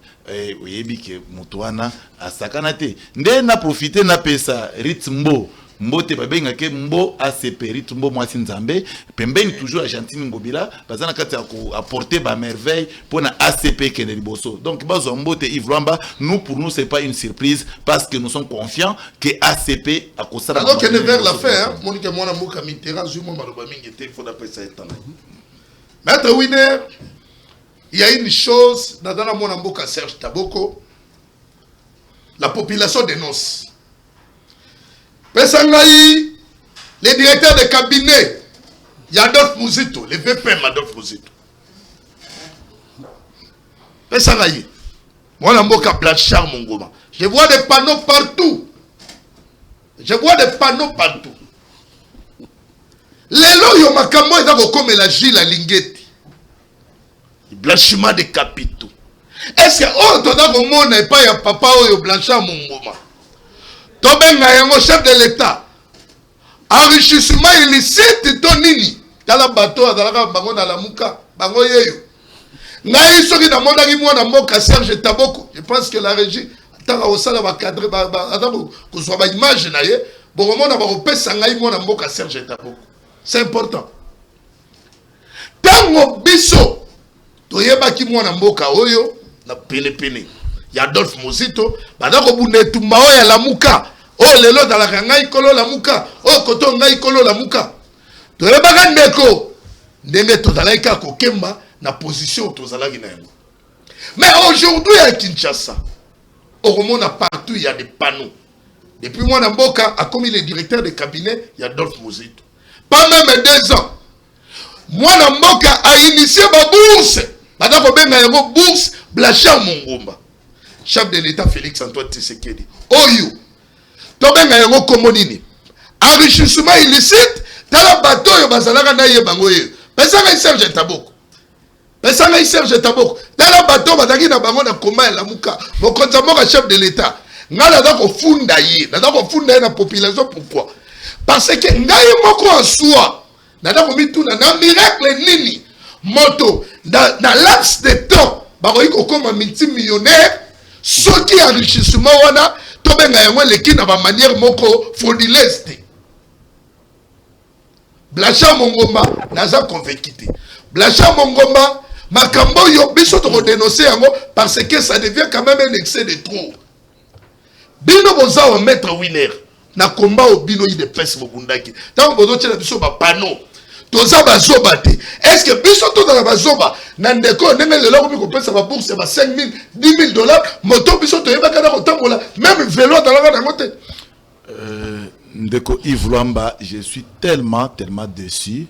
Oyebi que mutuana a sakanate. Nde na profiter na pesa Ritmbo. Mbote babenga ke mbo ACP Ritmbo mwasi nzambe pembeni toujours à Jantini Ngobila bazana kati apporter ba merveille pour na ACP kene liboso. Donc bazo mbote Yves Lwamba, nous pour nous c'est pas une surprise parce que nous sommes confiants que ACP a kosala. Alors qu'elle est vers la fin, Monique mwana moka mitera zumo maloba mingi te faut d'appeler ça étant. Maître Winner, il y a une chose dans la mwana mboka Serge Taboko, la population dénonce. Pesangaï, le directeur de cabinet, Adolphe Mouzito, le VPM Adolphe Mouzito. Pesangaï, moi, je suis Blanchard Mongoma. Je vois des panneaux partout. Je vois des panneaux partout. Les lois, ils ont comme la Gilles à Lingeti. Blanchiment de capitaux. Est-ce que, oh, tu as dit que n'est pas papa ou Blanchard Mongoma? Tobenga chef de l'État. Enrichissement illicite tonini. Kala bateau azalaka bango na lamuka, bango yeyo. Ngai soki na mondaki mwana mboka Serge Taboko. Je pense que la régie tanga osala ba cadre ba ko so ba image na ye, bokomona ba kopesa ngai mwana mboka Serge Taboko. C'est important. Tango biso toyebaki mwana mboka oyo na pene. Ya Adolphe Mouzito, badako bunetumba oya lamuka. Oh lelo dalaka ngai kolo lamuka. Oh koto ngai kolo lamuka. Toyebaka ndeko ndenge tozalaka kokemba na position tozalaki na yango. Mais aujourd'hui à Kinshasa, au Romona partout il y a des panneaux. Depuis moi na mboka a commis le directeur de cabinet, il y a Adolphe Mouzito. Pas même 2 ans. Moi na mboka a initié ma bourse. Badako benga yango bourse Blanchard Mongomba. Chef de l'État Félix Antoine Tshisekedi. Oyo. Tobenga yango komonini. Enrichissement illicite, tala bateau yo bazalaka na yebango yo. Pesa ngai Serge Taboko. Pesa ngai Serge Taboko. Tala bateau bazaki na bango na koma la muka. Mokonza moka chef de l'État. Ngala dako funda ye. Dako funda ye na population pourquoi? Parce que ngai moko en soi. Dako mituna na miracle nini. Moto dans laps de temps. Bako yiko koma multimillionnaire. Ce qui enrichissement wana tobenga yango leki na ba manière moko frauduleuse. Blanchard Mongoma naza convaincu. Blanchard Mongoma makambo yo biso to dénoncer yango parce que ça devient quand même un excès de trop. Bino boza o maître Winner na combat au bino de pèse bobundaki. Tant bozo tshela biso ba panneau. Toza bazoba te. Est-ce que biso to dans la bazoba nandeko ndenge lelo ko biko pesa ba bourse ba 5 000 10 000 dollars moto biso to yeba kana ko tambola même vélo dans la ngote. Ndeko Yves Lwamba, je suis tellement déçu.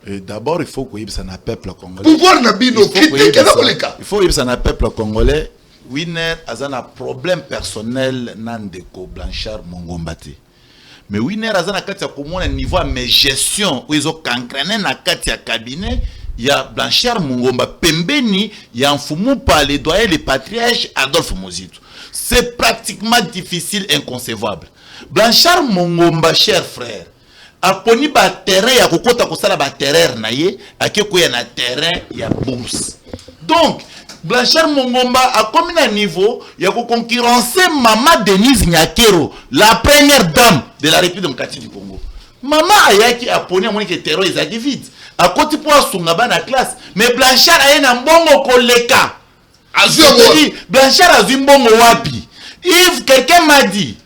D'abord, il faut que ça n'a peuple congolais. Pouvoir na bino critique là pour les cas. Il faut que ça n'a peuple congolais. Winner a un problème personnel nandeko Blanchard Mongomba te. mais winner aza na kati ya komona niveau mais gestion où ils ont cancrané na kati ya cabinet ya Blanchard Mungomba pembeni ya mfumu pa les doyens les patriarches Adolphe Muzito. C'est pratiquement difficile, inconcevable. Blanchard Mungomba, cher frère, a poni ba terrain ya kokota kosala ba terrain na ye akeko ya na terrain ya bourse. Donc Blanchard Mungomba a comme un niveau ya ko concurrencer Maman Denise Nyakero, la première dame de la République démocratique du Congo. Maman ayaki a poni amoni ke terrain ezaki vide. A côté pour asunga ba na classe, mais Blanchard a na mbongo koleka. Blanchard a eu mbongo wapi. If quelqu'un m'a dit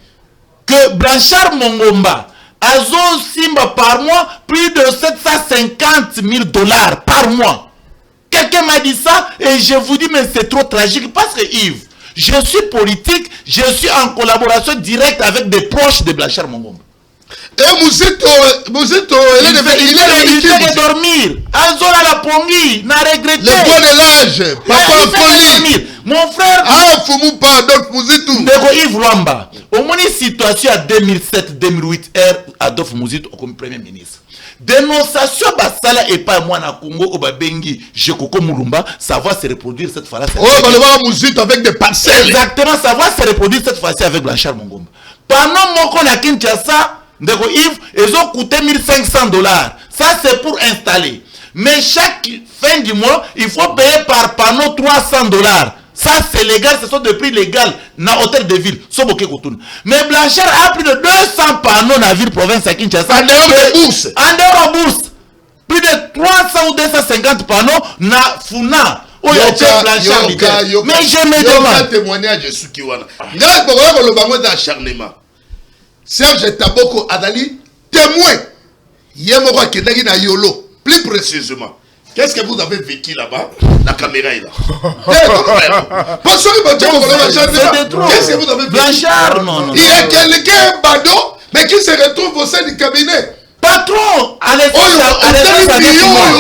que Blanchard Mungomba a simba par mois plus de 750 000 $ par mois. Quelqu'un m'a dit ça et je vous dis mais c'est trop tragique parce que Yves, je suis politique, je suis en collaboration directe avec des proches de Blanchard Mungomba. Et Muzito, il devait dormir. Azola la pongi, n'a regretté. Le poids de l'âge, papa folie. Mon frère. Ah, faut mou pas, donc Muzito. Ndeko Yves Luamba. Au moins une situation à 2007-2008, Adolphe Muzito comme premier ministre. Dénonciation basala et pas moi na Congo au Babengi, je Koko Mulumba, ça va se reproduire cette fois-là. Oh, bah le voir Muzito avec des parcelles. Exactement, ça va se reproduire cette fois-ci avec Blanchard Mungomba. Pendant mon qu'on a Kinshasa, Ndeko Yves, ils ont coûté 1500 $. Ça, c'est pour installer. Mais chaque fin du mois, il faut payer par panneau 300 $. Ça, c'est légal, ce sont des prix légaux dans l'hôtel de ville. Mais Blanchard a plus de 200 panneaux dans la ville province à Kinshasa. En dehors de bourse. En dehors de bourse. Plus de 300 ou 250 panneaux dans Funa. Mais je me demande. Témoignage de Sukiwana. Le acharnement. Serge Taboko Adali, témoin. Yemora Kenagi na Yolo, plus précisément. Qu'est-ce que vous avez vécu là-bas? La caméra est là. Qu'est-ce que vous avez vécu? Blanchard, non. Il y a quelqu'un, Bado, mais qui se retrouve au sein du cabinet. Patron, allez,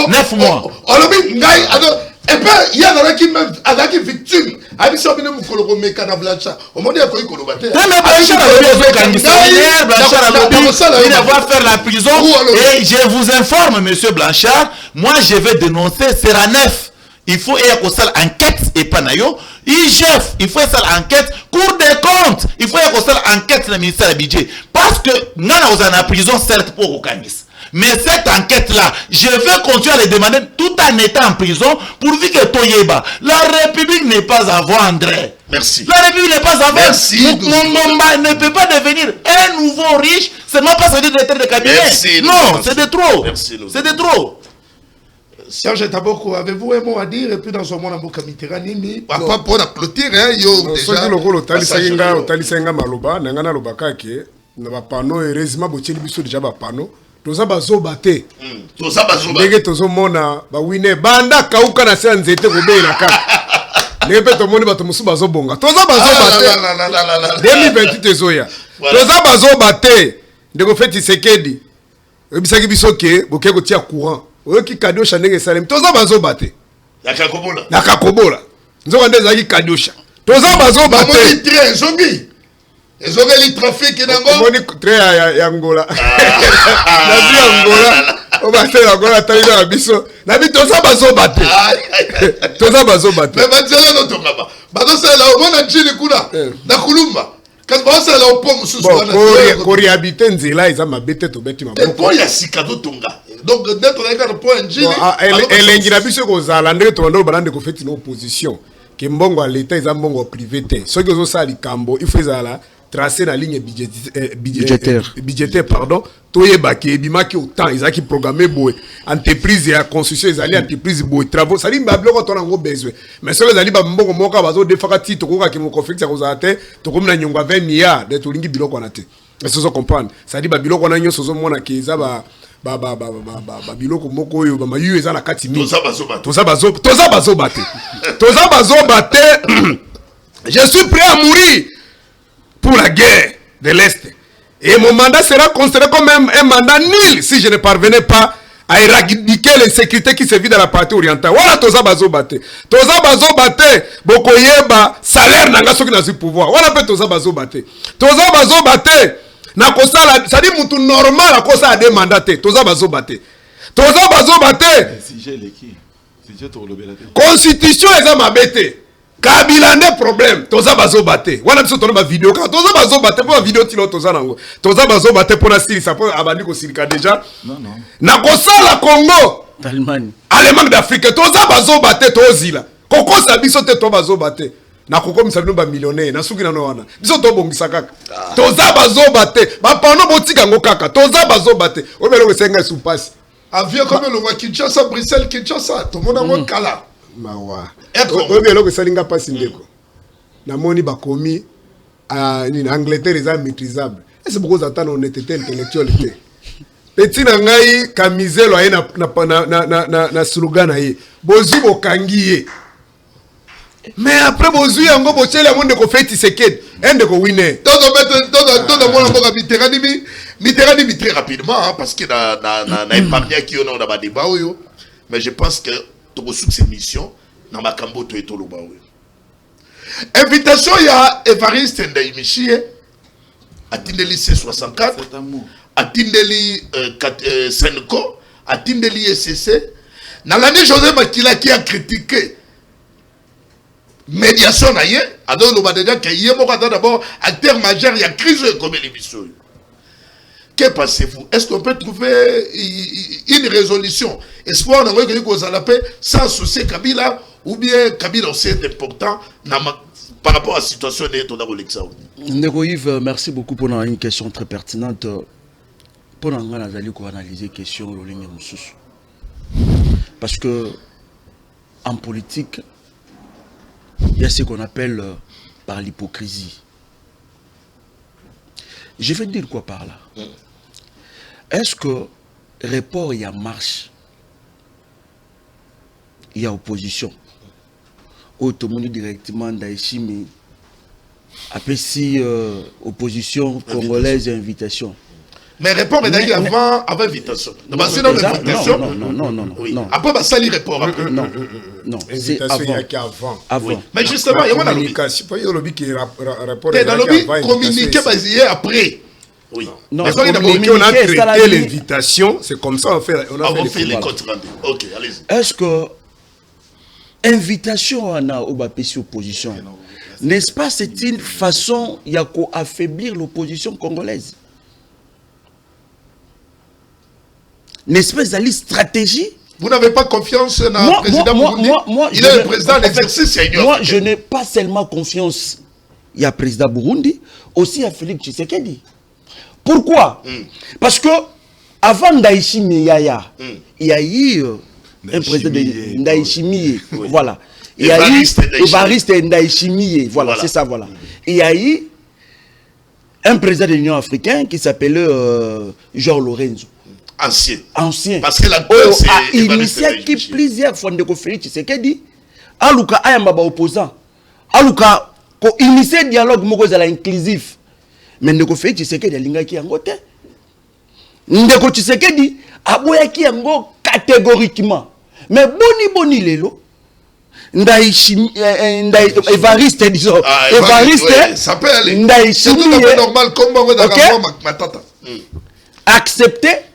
9 mois. Et puis, il y a qui même avec victime. Avec ça, il y a un Blanchard. Au moment où il y a mais Blanchard, il va faire la prison. Et je vous informe, monsieur Blanchard, moi je vais dénoncer Seranef. Il faut y avoir une enquête et pas nayo. IGF, il faut y avoir une enquête. Cour des comptes, il faut y avoir une enquête dans le ministère du budget. Parce que nous sommes en prison, certes, pour Okanis. Mais cette enquête-là, je vais continuer à le demander tout en étant en prison pourvu que Toyeba. La République n'est pas à vendre. Merci. La République n'est pas à vendre. Merci. Mungomba ne peut pas devenir un nouveau riche seulement parce que directeur de cabinet. Merci. Non, c'est de trop. C'est de trop. Serge Taboko, avez-vous un mot à dire? Et puis dans ce monde, on a Mitterrand, pas pour applaudir, hein, yo, déjà. Otalisenga maloba, nangana lobaka ke, na ba panneau, heureusement, botieli biso déjà ba panneau. Toza bazoba te. Toza bazoba. Ndenge tozomona ba wine banda kauka na se nzete kobela kaka. Ndenge tomoni bato musu bazobonga. Toza bazoba te. 2028 ezoya. Toza bazoba te. Ndeko feti sekedi. Ebisaki biso ke boke kotia courant. Oyo ki kadosha ndenge salem. Toza bazoba te. Yakakobola. Yakakobola. Nzoka ndezaki kadosha. Toza bazoba te. Moni train zongi. Ils ont les trafics et d'abord. On est très à Angola. Angola. On va faire Angola. T'as eu la biso. La vie, tout ça, bazo batté. Tout ça, bazo batté. Mais maintenant, non, ton gars. Bazo, c'est là, on a dit le coup là. La Kulumba. Quand on s'est là, on peut sous bon, Kori habite Nzela, ils ont ma bête au bâtiment. Et pour y a Sikado Tonga. Donc, dès qu'on a un point, elle est une biso aux Alandais, ton nom, balande, qu'on fait une opposition. Qui mbongo à l'État, ils ont mbongo privé. Ceux qui ont ça, les Cambo, il faut ça là. Tracer la ligne budgétaire pardon toye baki bimaki autant ils a qui programmer boy entreprise et construction ils allaient entreprise boy travaux ça dit bablo quand on a besoin mais ceux qui allaient ba mbongo moka bazo defakati to ko ka ki mo conflit ko za te to ko na nyonga 20 milliards de to lingi biloko na te mais ça comprendre ça dit ba biloko na nyo sozo mona ki za ba biloko moko oyo ba mayu eza na kati mi toza bazo bate je suis prêt à mourir pour la guerre de l'Est. Et mon mandat sera considéré comme un mandat nul si je ne parvenais pas à éradiquer l'insécurité qui se vit dans la partie orientale. Voilà, toza bazo bate. Toza bazo bate. Bokoyeba salaire nanga soki na pouvoir. Voilà pe toza bazo bate. Toza bazo bate. Na kosala, ça dit mutu normal à cause à des mandats. Toza bazo bate. Toza bazo bate. Constitution eza mabete. Kabila nde problème. Toza bazo bate. Wana biso tona ba vidéo ka. Toza bazo bate pour vidéo tilo toza nango. Toza bazo bate pour na sili ça pour abandi ko silika déjà. Non. Na kosala Congo. Allemagne d'Afrique. Toza bazo bate tozila. Koko sa biso te to bazo bate. Na koko misabino ba millionnaire na suki na no wana. Biso to bongisa kaka. Toza bazo bate. Ba pano botika ngo kaka. Toza bazo bate. Obelo ko senga sous passe. Avion comme le roi Kinshasa, Bruxelles, Kinshasa, tout le monde a mon kala. Mawa. Obelo ko salinga passe ndeko. Na moni ba komi en Angleterre est maîtrisable. Et c'est beaucoup d'attendre honnêteté intellectuelle. Petit na ngai Kamizelo aye na slogan aye. Bozu bokangiye. Mais après bozu yango bochele monde ko feti seked. Ende ko winner. Tout le monde a Mitterrand très rapidement hein, parce que na épargné qui on a débat mais je pense que tout cette mission dans ma cambo to etolo ba invitation ya Evariste Ndayishimiye atindeli C64 atindeli Senko atindeli SCC na l'année José Makila qui a critiqué médiation na ye alors le badega que yé moko d'abord acteur majeur il y a crise comme l'émission. Que pensez-vous? Est-ce qu'on peut trouver une résolution? Espoir on a vu que la paix sans souci Kabila ou bien Kabila aussi est important par rapport à la situation de ton Alexa. Ndeko Yves, merci beaucoup pour une question très pertinente. Pour analyser la question de l'Union. Parce que en politique, il y a ce qu'on appelle par l'hypocrisie. Je vais dire quoi par là? Est-ce que rapport il y a marche, il y a opposition, automobile directement d'Aïchimi, après si opposition congolaise invitation. Mais répondre est avant invitation. Non. Après ça, il répond après. Non. C'est avant. Mais justement, il y a une communication. Il y a lobby qui répond. Dans le lobby, communiquer basé après. Oui. Non, on a traité l'invitation. C'est comme ça on a fait les comptes rendus. Ok, allez-y. Est-ce que invitation à opposition, n'est-ce pas, c'est une façon d'affaiblir l'opposition congolaise? N'est-ce pas, une stratégie? Vous n'avez pas confiance dans le président Burundi? Il est le président d'exercice. Moi, je n'ai pas seulement confiance il y a le président Burundi, aussi à Félix Tshisekedi. Pourquoi? Parce que avant Ndayishimiye il y a eu un président Ndayishimiye. Voilà. Il y a eu Evariste Ndayishimiye. Voilà, c'est ça, voilà. Il y a eu un président de l'Union africaine qui s'appelait Jean Lorenzo. Ancien. Parce que la a initié qui plusieurs fois de Félix Tshisekedi. Aluka ayamba opposant. Aluka ko initié dialogue moko za inclusif. Mais ndeko Félix Tshisekedi alingaki yango te. Ndeko Tshisekedi aboyaki yango catégoriquement. Mais boni lelo Evariste disons Evariste ça peut aller. Ndayishimiye c'est tout à fait normal comme on a matata. Accepter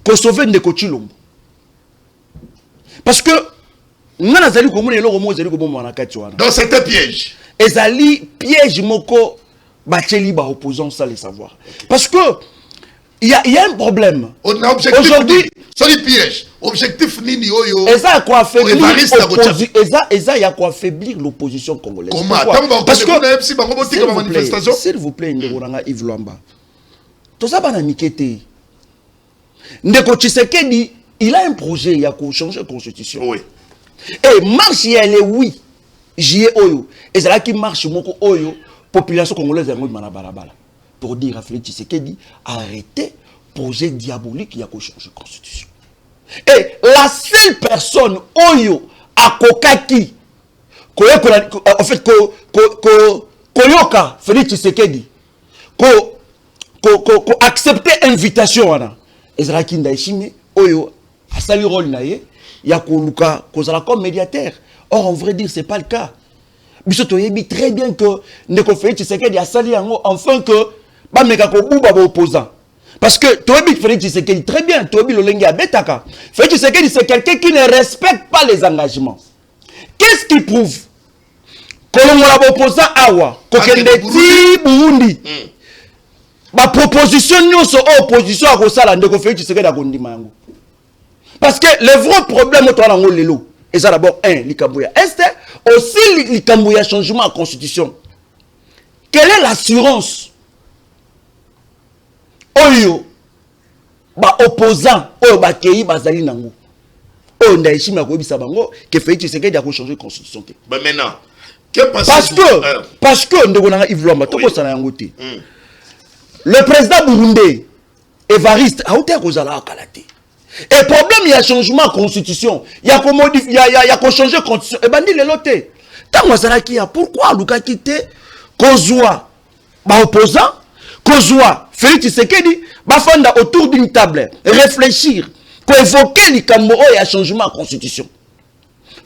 pour sauver ndeko Tshilombo. Parce que nga nazali komona eloko mo ezali komona na kati wana. Donc c'était piège. Ezali piège moko bacheli ba opposants sans le savoir. Parce que il y a un problème. On a objectif aujourd'hui, c'est le piège. Objectif nini oyo. Eza a quoi affaiblir l'opposition congolaise. Comment? Parce que s'il vous plaît, Ndoranga Yves Lwamba. Tout ça bana mikete. Ndeko Tshisekedi, il a un projet, il a changer la constitution. Oui. Et marche il est oui. J'y oyo. Et c'est là qui marche moko oyo population congolaise en balabala pour dire à Félix Tshisekedi arrêtez projet diabolique il y a changer la constitution. Et la seule personne oyo a kokaki en fait koyoka Félix Tshisekedi ko accepter invitation wana ezalaki Ndayishimiye oyo asali rôle na ye ya koluka kozala comme médiateur. Or en vrai dire c'est pas le cas. Biso toyebi très bien que Ndeko Félix Tshisekedi asali yango enfin que ba meka ko buba ba opposant. Parce que Tobi Félix Tshisekedi très bien, Tobi Lolengi Abetaka. Félix Tshisekedi c'est quelqu'un qui ne respecte pas les engagements. Qu'est-ce qui prouve? Kolongola ba opposant awa, kokende ti Burundi. Ba proposition nyonso opposition a kosala ndeko Félix Tshisekedi akondima yango. Parce que le vrai problème au Togo lelo, et ça d'abord l'Ikambouya Est, aussi l'Ikambouya changement en constitution. Quelle est l'assurance oyo ba opposant oyo ba kei bazali nango oyo ndaishima ko bisa bango que Félix Tshisekedi a changer constitution te. Mais maintenant, parce que ndeko nanga Yves Lwamba to ko sana yango te. Le président burundais Evariste a été kozala akalate. Et problème il y a changement de constitution, il y a modifier, il y a changer constitution. Et bandi le loté. Tant ça qui a pourquoi Luka quitté Kozwa ba opposant, Kozwa Félix Tshisekedi ba fonda autour d'une table, réfléchir, évoquer les cambo et changement de constitution.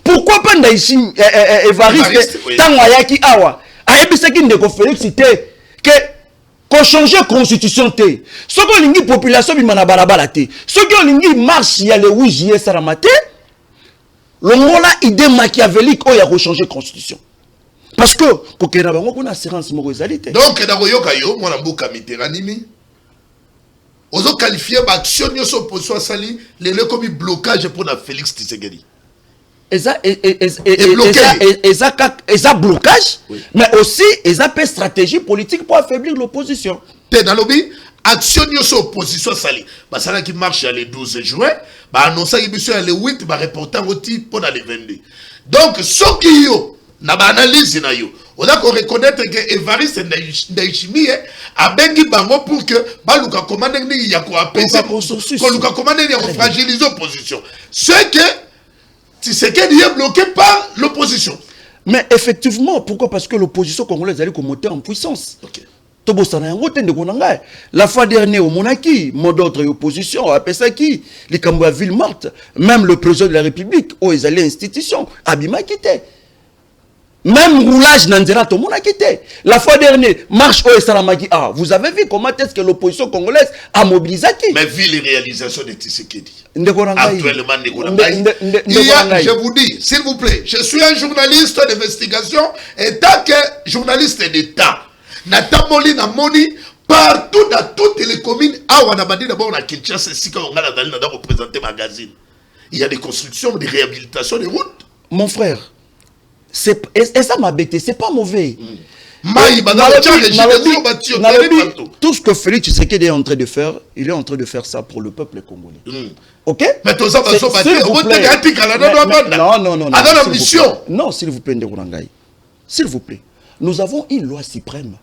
Pourquoi pas ici Evariste tant ayaki awa, ayebisaki ndeko Félix cité que qu'on change la constitution té. Ce qu'on lingi population bi mana balabala té. Ce qu'on lingi marche il y a le 8 juillet saramate. Longola idée machiavélique o ya ko changer constitution. Parce que kokera bango kuna assurance moko ezalité. Donc na koyoka yo mwana mboka Mitterrand ozo qualifier ba action nyoso opposition sali le comme blocage pour na Félix Tshisekedi. Eza blocage, oui. Mais aussi eza pe stratégie politique pour affaiblir l'opposition. Té dans lobby action nyoso opposition sali ba sala qui marche le 12 juin, ba annoncer émission le 8 ba reporter oti pour le 22. Donc ce qui yo na ba analyse na yo, on a qu'on reconnaître que Evariste Ndayishimiye a bengi bango pour que baluka commande ni ya ko apaiser ko luka commande ni ya ko fragiliser l'opposition. Ce que Tshisekedi est bloqué par l'opposition. Mais effectivement, pourquoi? Parce que l'opposition congolaise allait monter en puissance. Okay. La fois dernière, au Monaki, mot d'ordre et opposition, après ça qui, les Cambouis ville morte, même le président de la République, où ils allaient institution, Abima quitté. Même roulage Nanzera, tout le monde a quitté. La fois dernière, marche au Salamagi. Ah, vous avez vu comment est-ce que l'opposition congolaise a mobilisé qui? Mais vu les réalisations de Tshisekedi. Actuellement, je vous dis, s'il vous plaît, je suis un journaliste d'investigation et tant que journaliste d'État, Natamoli Namoni, partout dans toutes les communes, on a dit d'abord à Kinshasa, si on a représenté magazine. Il y a des constructions, des réhabilitations des routes. Mon frère. Et ça m'a bêté, c'est pas mauvais. Tout ce que Félix Tshisekedi est en train de faire, il est en train de faire ça pour le peuple congolais. Ok? Mais tout ça, non, s'il vous plaît, s'il vous plaît, nous avons une loi suprême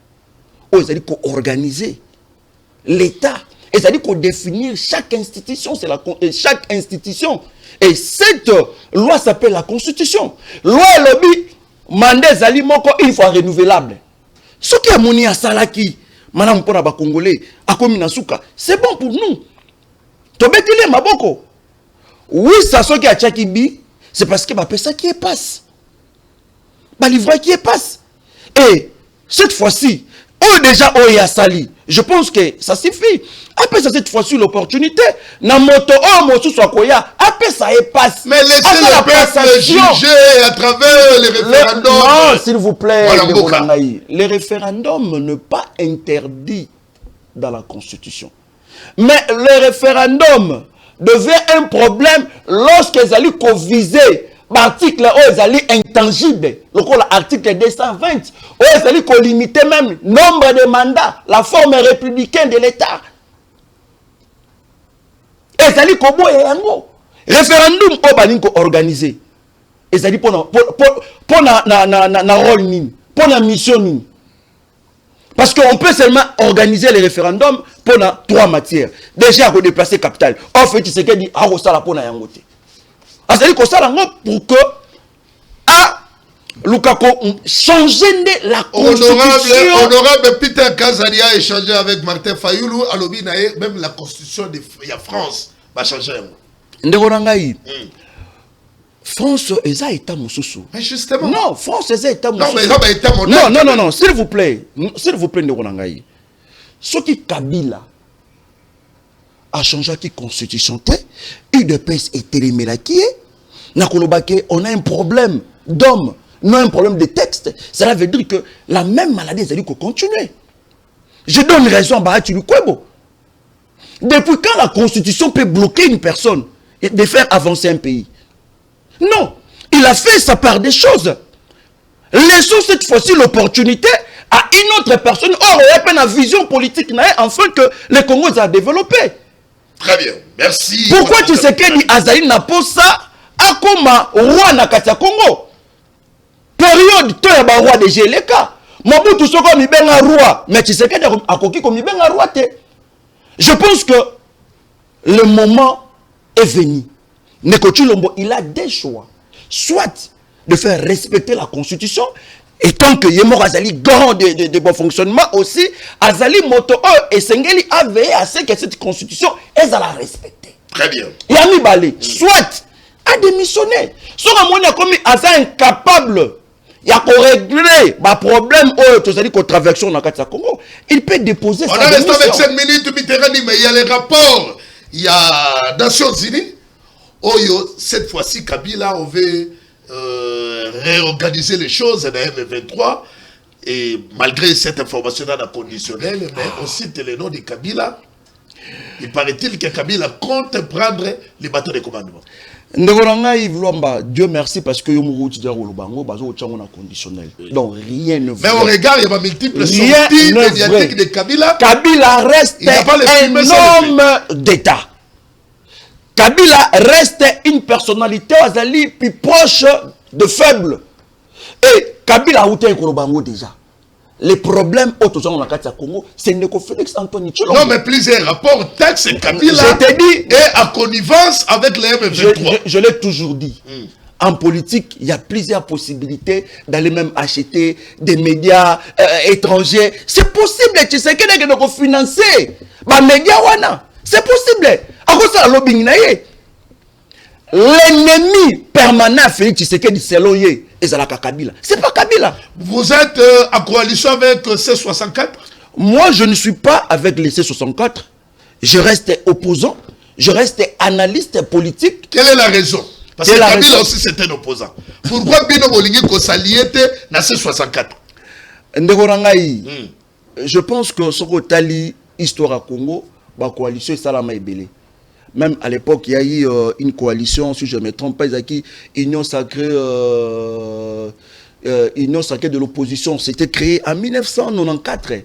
où il faut organiser l'État. Et c'est-à-dire qu'on définit chaque institution, chaque institution. Et cette loi s'appelle la Constitution. Loi et lobby, mandat zali moko une fois renouvelable. Ce qui a moni à Salaki, madame Pona Congolais, à Kominasuka, c'est bon pour nous. Tobetile Maboko. Oui, ça ce qui a Tchakibi, c'est parce que c'est ça qui est passe. Livre qui est passe. Et cette fois-ci, déjà Oya Sali, je pense que ça suffit. Après ça, cette fois-ci, l'opportunité, na moto mosu soit koya, après ça passe. Mais laissez le peuple juger à travers les référendums. Non, s'il vous plaît, les référendums ne pas interdits dans la Constitution. Mais le référendum devient un problème lorsqu'ils allaient viser l'article intangible, l'article 220, où ils allaient limiter même le nombre de mandats, la forme républicaine de l'État. Et ça dit comment référendum au balinko organisé. Et ça dit pour na rôle ni, pour na mission ni. Parce qu'on peut seulement organiser les référendums pour 3 matières. Déjà à déplacer capital. En fait, c'est que dit ah ça la pour na yangote. Ça dit que ça la pour que Lukako changer la constitution. Honorable Peter Kazali a échangé avec Martin Fayoulou à l'objet même la constitution de France va changer. Ndegorangai. France est un état mosusu. Mais justement. Non, France est un état mosusu. Non, mais état moderne. Non, s'il vous plaît, Ndegorangai. Ce qui Kabila a changé la constitution, UDPS et Télémélaki, on a un problème d'homme, non un problème de texte. Cela veut dire que la même maladie, ça dit qu'on continue. Je donne raison à Bahati Lukwebo. Depuis quand la constitution peut bloquer une personne et de faire avancer un pays? Non, il a fait sa part des choses. Laissons cette fois-ci l'opportunité à une autre personne. Or, il y a une vision politique enfin que le Congo a développé. Très bien, merci. Pourquoi tu sais que Azali n'a pas ça à comme roi na Katia Congo? Période, tu es un roi de Géleka. Mobutu Soko mi ben un roi, mais tu sais que a koki comme ben un roi te. Je pense que le moment est venu. Neko Chilombo, il a des choix. Soit de faire respecter la constitution, et tant que Yemor Azali grand de bon fonctionnement aussi, Azali Moto et Sengeli a veillé à ce que cette constitution, elle a la respecter. Très bien. Yami Balé, soit a démissionné. Soit à mon comme Azali incapable. Il y a qu'on régler les problèmes qu'on traverse dans le Congo. Il peut déposer sa démission. On a resté avec 5 minutes, mais il y a les rapports. Il y a Nations Unies. Cette fois-ci, Kabila, on veut réorganiser les choses dans M23. Et malgré cette information dans la conditionnelle, mais on cite le nom de Kabila. Il paraît-il que Kabila compte prendre les bateaux de commandement. Dieu merci parce que conditionnel. Donc rien ne mais on regarde, il y a multiples sorties médiatiques de Kabila. Kabila reste un homme d'État. Kabila reste une personnalité plus proche de faible. Et Kabila a outé déjà. Les problèmes autour de la Congo, c'est Ndeko Félix Antoine Tshilombo. Non, mais plusieurs rapports textes Kabila et à connivence avec les M23. Je l'ai toujours dit. En politique, il y a plusieurs possibilités d'aller même acheter des médias étrangers. C'est possible, tu sais que nous avons financé les médias. C'est possible. L'ennemi permanent Félix Tshisekedi selon Yé et Zalaka Kabila. C'est pas Kabila. Vous êtes en coalition avec C64? Moi, je ne suis pas avec les C64. Je reste opposant. Je reste analyste politique. Quelle est la raison? Parce que Kabila aussi c'est un opposant. Pourquoi Bino Bolingi ko s'alliété na C64? Je pense que ce que Tali histoire à Congo, la coalition est Salama Ebele. Même à l'époque, il y a eu une coalition, si je ne me trompe pas, Union sacrée de l'opposition. C'était créé en 1994.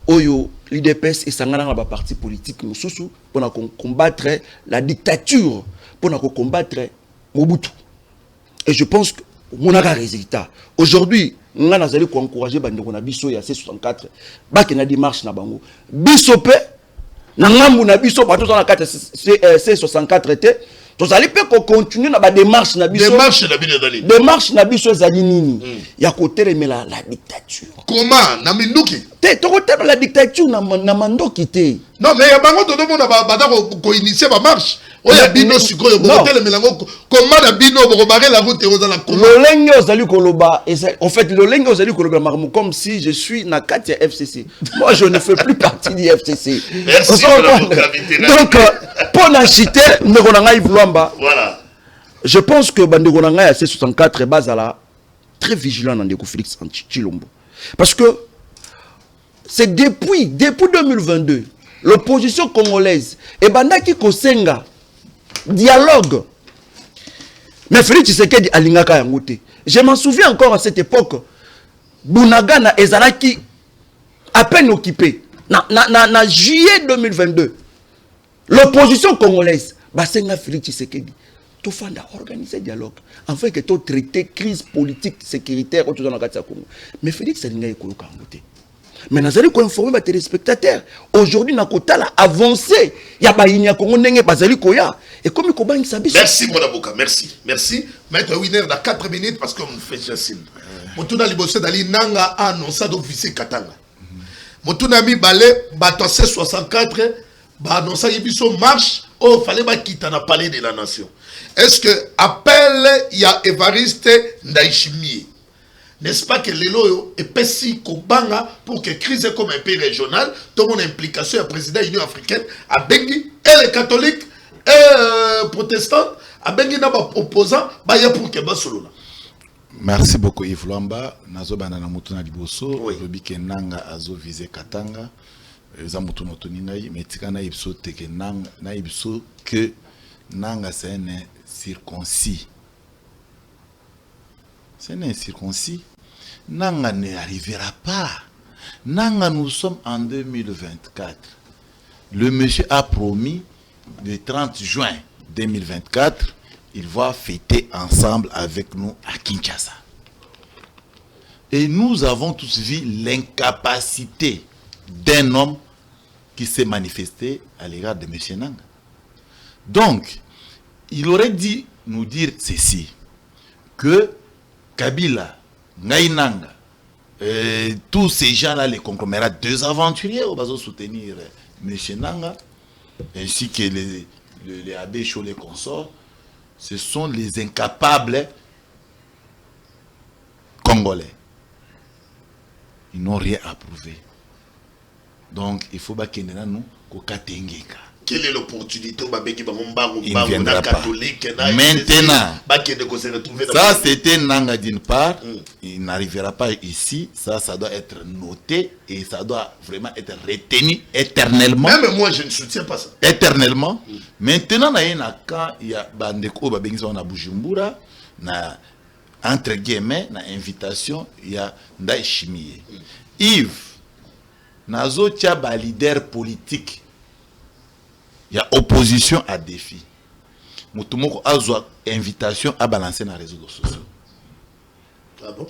Oyo, l'IDPS et Sangana, la parti politique, pour combattre la dictature, pour combattre Mobutu. Et je pense que mon résultat. Aujourd'hui, nous avons encouragé Bandeko à C64. Baki na démarche na bango. Bisope. Nangambu na biso bato na kata C64 te to allez peut continuer na ba démarche na biso démarche na biso zali nini ya côté remela la dictature comment na minduki te to côté la dictature na mandoki te non mais ya bango to mona ba ko initier ba marche oya bino sikoyo bo tele melango comment na bino bo marrer la route aux la comment lolenge ozali koloba en fait lolenge ozali koloba comme si je suis na kati FCC. Moi je ne fais plus partie du FCC. Merci donc pour n'achiter ngonanga Ivlamba. Voilà. Je pense que bandegonanga à C64 bazala très vigilant dans Ndeko Félix Tshilombo. Parce que c'est depuis 2022 l'opposition congolaise et bandaki kosenga dialogue. Mais Félix Tshisekedi alingaka yangote. Je m'en souviens encore à cette époque. Bunagana ezalaki à peine occupé. Na juillet 2022. L'opposition congolaise basenga Félix Tshisekedi tout fan d'organiser dialogue afin que tout traiter crise politique sécuritaire autour de la Congo. Mais Félix alinga ekoloka yangote. Mais nous allons informer les téléspectateurs. Aujourd'hui, nous avons avancé. Il y a des Congo n'engé pas zali koya. Et comme il y a un merci mon avocat, merci. Merci. Maître Winner dans 4 minutes parce qu'on fait Jacine. Motuna libosé dali nanga annonça d'officier Katanga. Motuna mi balé bato C64 ba annonça yibiso marche oh fallait ba quitter na palais de la nation. Est-ce que appel il y a Évariste Ndayishimiye n'est-ce pas que l'élo est pessi kobanga pour que crise comme un pays régional, tout mon implication à président de l'Union africaine, à Bengi, et les catholiques, et protestants, à Bengi n'a pas opposant, bah y a pour que solo là. Merci beaucoup Yves Lwamba. Nazo banana mutuna liboso, Oui. lobi ke nanga azo vise katanga. Za mutuno toninai, metika na ibso teke nanga, na ibso que nanga c'est un circoncis. C'est un circoncis. Nanga ne arrivera pas. Nanga, nous sommes en 2024. Le monsieur a promis le 30 juin 2024, il va fêter ensemble avec nous à Kinshasa. Et nous avons tous vu l'incapacité d'un homme qui s'est manifesté à l'égard de monsieur Nanga. Donc, il aurait dû nous dire ceci, que Kabila, Ngainanga, tous ces gens-là, les conglomérats, deux aventuriers, on va soutenir M. Nanga, ainsi que les abbés Chaud, les consorts, ce sont les incapables congolais. Ils n'ont rien approuvé. Donc, il faut que nous kokatengeka. Quelle est l'opportunité Il ne viendra pas. Maintenant, ça c'était Nanga d'une part, il n'arrivera pas ici, ça doit être noté et ça doit vraiment être retenu éternellement. Même moi je ne soutiens pas ça. Éternellement. Maintenant, il y a Bandeko Babengisa na Bujumbura, na entre guillemets, na invitation, il y a Ndaï Chimie. Yves, nazo tia ba leader politique. Il y a opposition à défi. Moutoumoko a invitation à balancer dans les réseaux sociaux. Ah bon?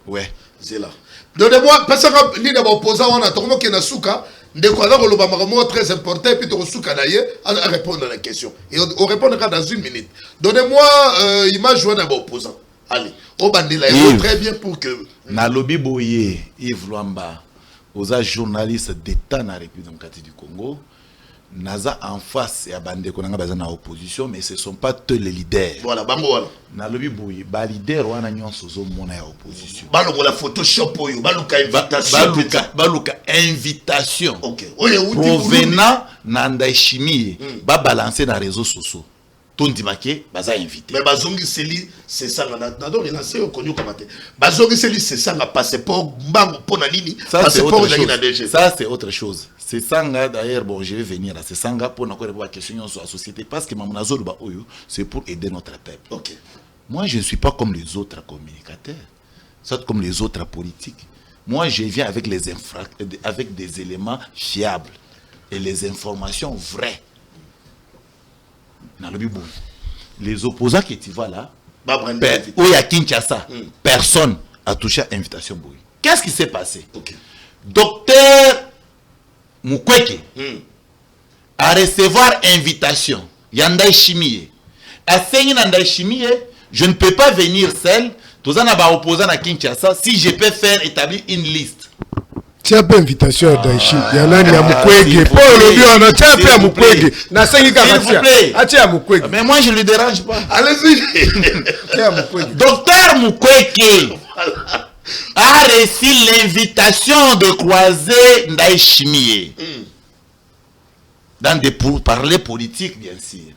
Ouais. C'est là. Donnez-moi, parce que l'idée d'opposant, on a tout le monde qui est dans Souka, de quoi là, le très important, et puis tu Souka d'ailleurs, à répondre à la question. Et on répondra dans une minute. Donnez-moi image jouée d'un opposant. Allez, au bandit très bien pour que. Na lobby boye, Yves Lwamba, aux journalistes d'État dans la République démocratique du Congo, Naza en face et abandé qu'on a besoin opposition, mais ce ne sont pas tous les leaders. Voilà, bango voilà. Na lobby boye, ba leader wana nyonso zo mona ya opposition. Balongo la Photoshop oyo, baluka invitation. Baluka invitation. OK. Provenant na Ndaï Chimie, ba balancer dans les réseaux sociaux. Tondimake baza invité. Mais bazongi seli c'est ça na donc il a c'est connu comme ça. Bazongi seli c'est ça na passeport mbango pona nini passeport na DG. Ça c'est autre chose. C'est sanga d'ailleurs bon je vais venir là c'est sanga pour na répondre à la question sur la société parce que mamunazo ba oyo c'est pour aider notre peuple. OK. Moi je ne suis pas comme les autres communicateurs, soit comme les autres politiques. Moi je viens avec avec des éléments fiables et les informations vraies. Les opposants qui tu vois là, où il y a Kinshasa, personne a touché à l'invitation. Qu'est-ce qui s'est passé? Docteur Mukwege a recevoir invitation. Yandaï Chimie. A saigner Yandaï Chimie, je ne peux pas venir seul. Tous en a opposant à Kinshasa si je peux faire établir une liste. Tu as pas invitation à Daichi. Il y en a qui a Mukwege. Paul le lieu, on a tu as pas Mukwege. Na sengi kamatia. Ah tu as Mukwege. Mais moi je ne le dérange pas. Allez-y. Tu as Mukwege. Docteur Mukwege a reçu l'invitation de croiser Ndaï Chimie. Dans des pourparlers politiques bien sûr.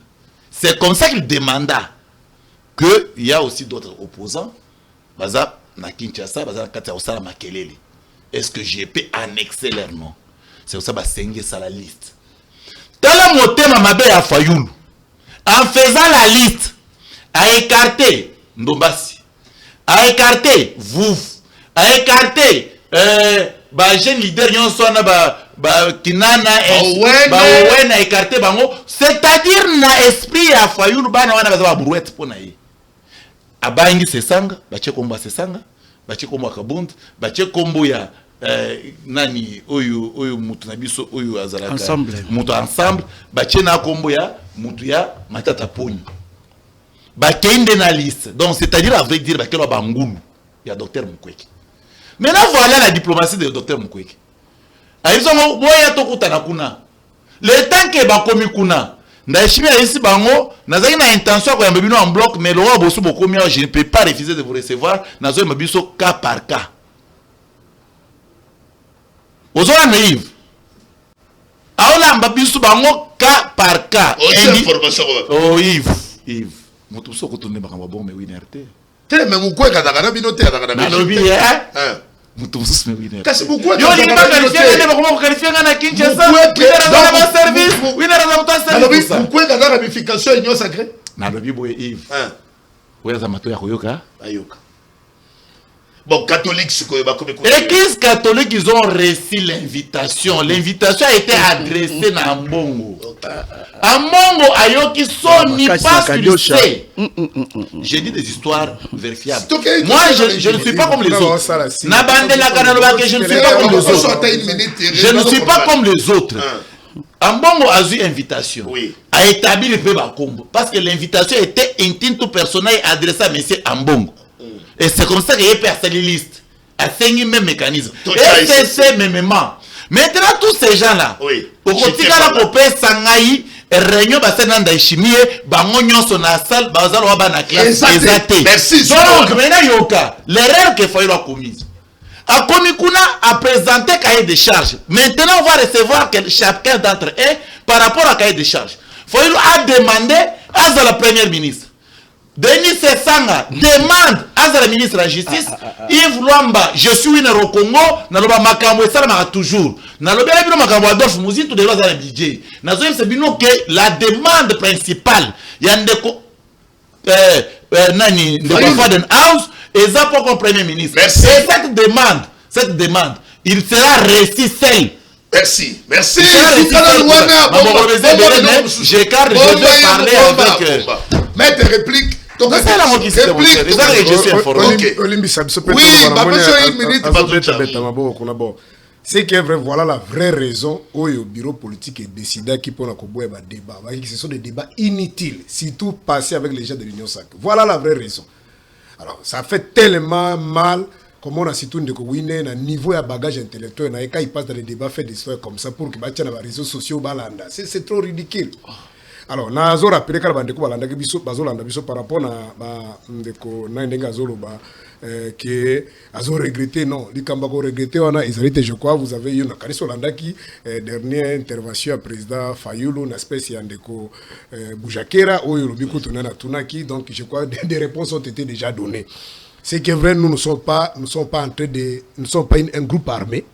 C'est comme ça qu'il demanda que il y a aussi d'autres opposants. Baza na Kinshasa, baza na kati ya osala makelele. Est-ce que je peux annexer leur nom? C'est pour ça que je ça la liste. Dans le motema mabe ya Fayulu, en faisant la liste, a écarté Ndombasi, a écarté Vouf, a écarté jeune leader Nyonsona Kinana Owena a écarté Bango, c'est-à-dire na esprit ya Fayulu bana wana baza brouette pour naïe. Abaingi sesanga, bache komba sesanga. Bache kombo akabund, bache kombo ya nani oyo mutu na biso oyo azalaka ensemble mutu ensemble, bache na kombo ya mutu ya Matata Ponyo. Bakende na liste. Donc c'est-à-dire avec dire bakelo bangulu ya docteur Mukwege. Maintenant voilà la diplomatie de docteur Mukwege. Aizo boya tokutana kuna. Le temps que bakomi kuna Ndayishimiye ici bango nazaki na intention ko yamba bino en bloc mais le roi bosso beaucoup mieux je ne peux pas refuser de vous recevoir nazo yamba biso cas par cas. Ozola naïve. Aola yamba biso bango cas par cas. Information. Oh Yves. Moto so ko tourner ba bon mais winerte. Te mais mu kweka dakana bino te dakana. Na lobi hein. Moto so mais winerte. Kasi mu kweka. Yo limba qualifier ngane ba qualifier ngana Kinshasa. Winera za service. Winera za muta service. Mu kweka na ramification union sacrée. Na lobi boye Yves. Ouais za mato ya koyoka. Ayoka. Bon, catholiques, Église catholique, ils ont reçu l'invitation. L'invitation a été adressée à Mbongo. Mbongo ayoki soni pas sur le. J'ai dit des histoires vérifiables. Moi, je ne suis pas comme les autres. Je ne suis pas comme les autres. Je ne suis pas comme les autres. Mbongo a eu invitation. A établi le peuple à Combo. Parce que l'invitation était intime tout personnel adressée à M. Mbongo. Et c'est comme ça qu'il y a personnaliste. À 5 mêmes mécanismes. Et c'est même. Maintenant, tous ces gens-là, au quotidien, la copée sangaï, réunion bassin d'Aïchimie, bangonyon son asal, bazal ou abana classe, merci. Donc, maintenant, yoka, l'erreur qu'il faut y avoir commise. A Komikuna a présenté cahier de charges. Maintenant, on va recevoir chacun d'entre eux par rapport à cahier de charges. Il faut a demandé à la première ministre. Denis Sessanga demande à la ministre de la Justice, Yves Luamba, je suis au Congo, naloba makambo et ça toujours. Naloba bino makambo Adolphe Muzi tout de la budget. Nazoim c'est bino que la demande principale, yandeko nani de Faden House et ça pour comme premier ministre. Merci. Et cette demande, il sera reçu seul. Merci. Merci. Je vais parler avec Maître réplique. Donc, oui, c'est que voilà la vraie raison où le bureau politique est décidé qui pour un débat. Ce sont des débats inutiles, surtout passés avec les gens de l'Union sacrée. Voilà la vraie raison. Alors, ça fait tellement mal, comme on a surtout un niveau de bagage intellectuel, quand il passe dans les débats, fait des histoires comme ça pour que les réseaux sociaux balanda. C'est trop ridicule. Alors, na zo rappelé que bandeko balanda biso bazolanda biso par rapport na ndeko na ndenga zoloba que azo regretté non, likamba ko regretté wana ils je crois vous avez eu na kariso landaki dernière intervention à président Fayulu na espèce ya ndeko Boujakera oyo lobiko tonana tunaki donc je crois des réponses ont été déjà données. C'est que vrai nous ne sommes pas en train de nous sommes pas un groupe armé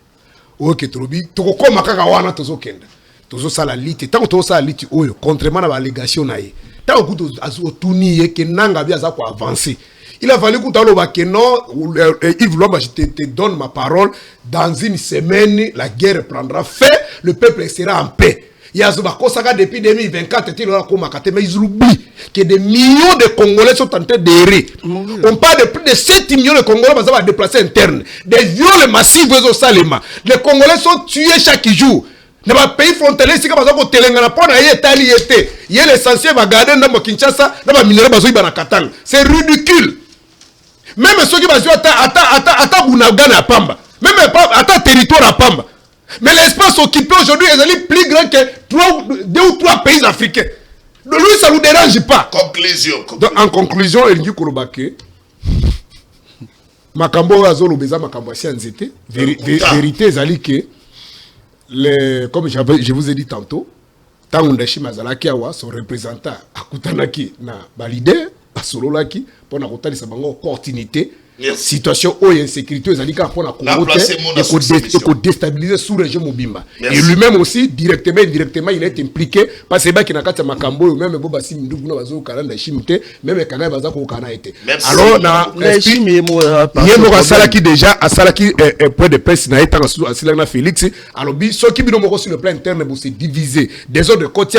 ou que tolobi tokokoma kaka wana tozokenda. Tozo sala liti tant que ça liti oyo contrairement à l'allégation naïe tant que azo tuni que nanga bia za ko avancer il a fallu que talo ba que non Yves Luamba je te donne ma parole dans une semaine la guerre prendra fin le peuple sera en paix il y a ba kosaka depuis 2024 il a comme akate mais ils oublient que des millions de Congolais sont en train d'errer on parle de plus de 7 millions de Congolais qui vont déplacer interne des viols massifs au Salema les Congolais sont tués chaque jour. Dans les pays frontaliers, si vous avez Telengana, il y a l'essentiel va garder dans Kinshasa, dans les minéraux bazoui dans Katanga. C'est ridicule. Même ceux qui bazoui à Bunagana à Pamba, même à territoire à Pamba. Mais l'espace occupé aujourd'hui est plus grand que 2 ou 3 pays africains. Lui, ça ne nous dérange pas. Conclusion. Donc, en conclusion, il dit que Makambo Azolo Beza Makambo Sianzete, vérité, Zali que comme je vous ai dit tantôt, Tangundashi Mazalaki Awa, son représentant, Akutanaki, na validé, à Sololaki, pour la opportunité, situation où il y a insécurité, ils ont dit pour la déstabiliser sous le régime Mobimba. Et lui-même aussi, directement, indirectement, il est impliqué, parce que il y a un Makambo, même Bobassi Ndougouna Bazo, Karanda Chimite, même Kana Bazako Kana été. Alors, Salaki déjà, à Salaki, point de presse, n'a été à Silana Félix, alors, ceux qui sont sur le plan interne, c'est divisé. Des ordres de côté,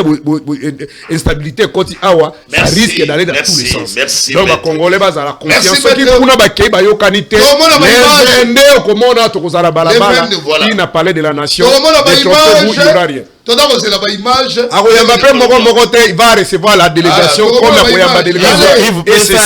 instabilité, côté Awa, ça risque d'aller dans tous les sens. Donc, les Congolais, à la confiance, ceux qui bayo kanité les komona tokozala balabala qui n'a parlé de la nation il va recevoir la délégation comme la délégation et c'est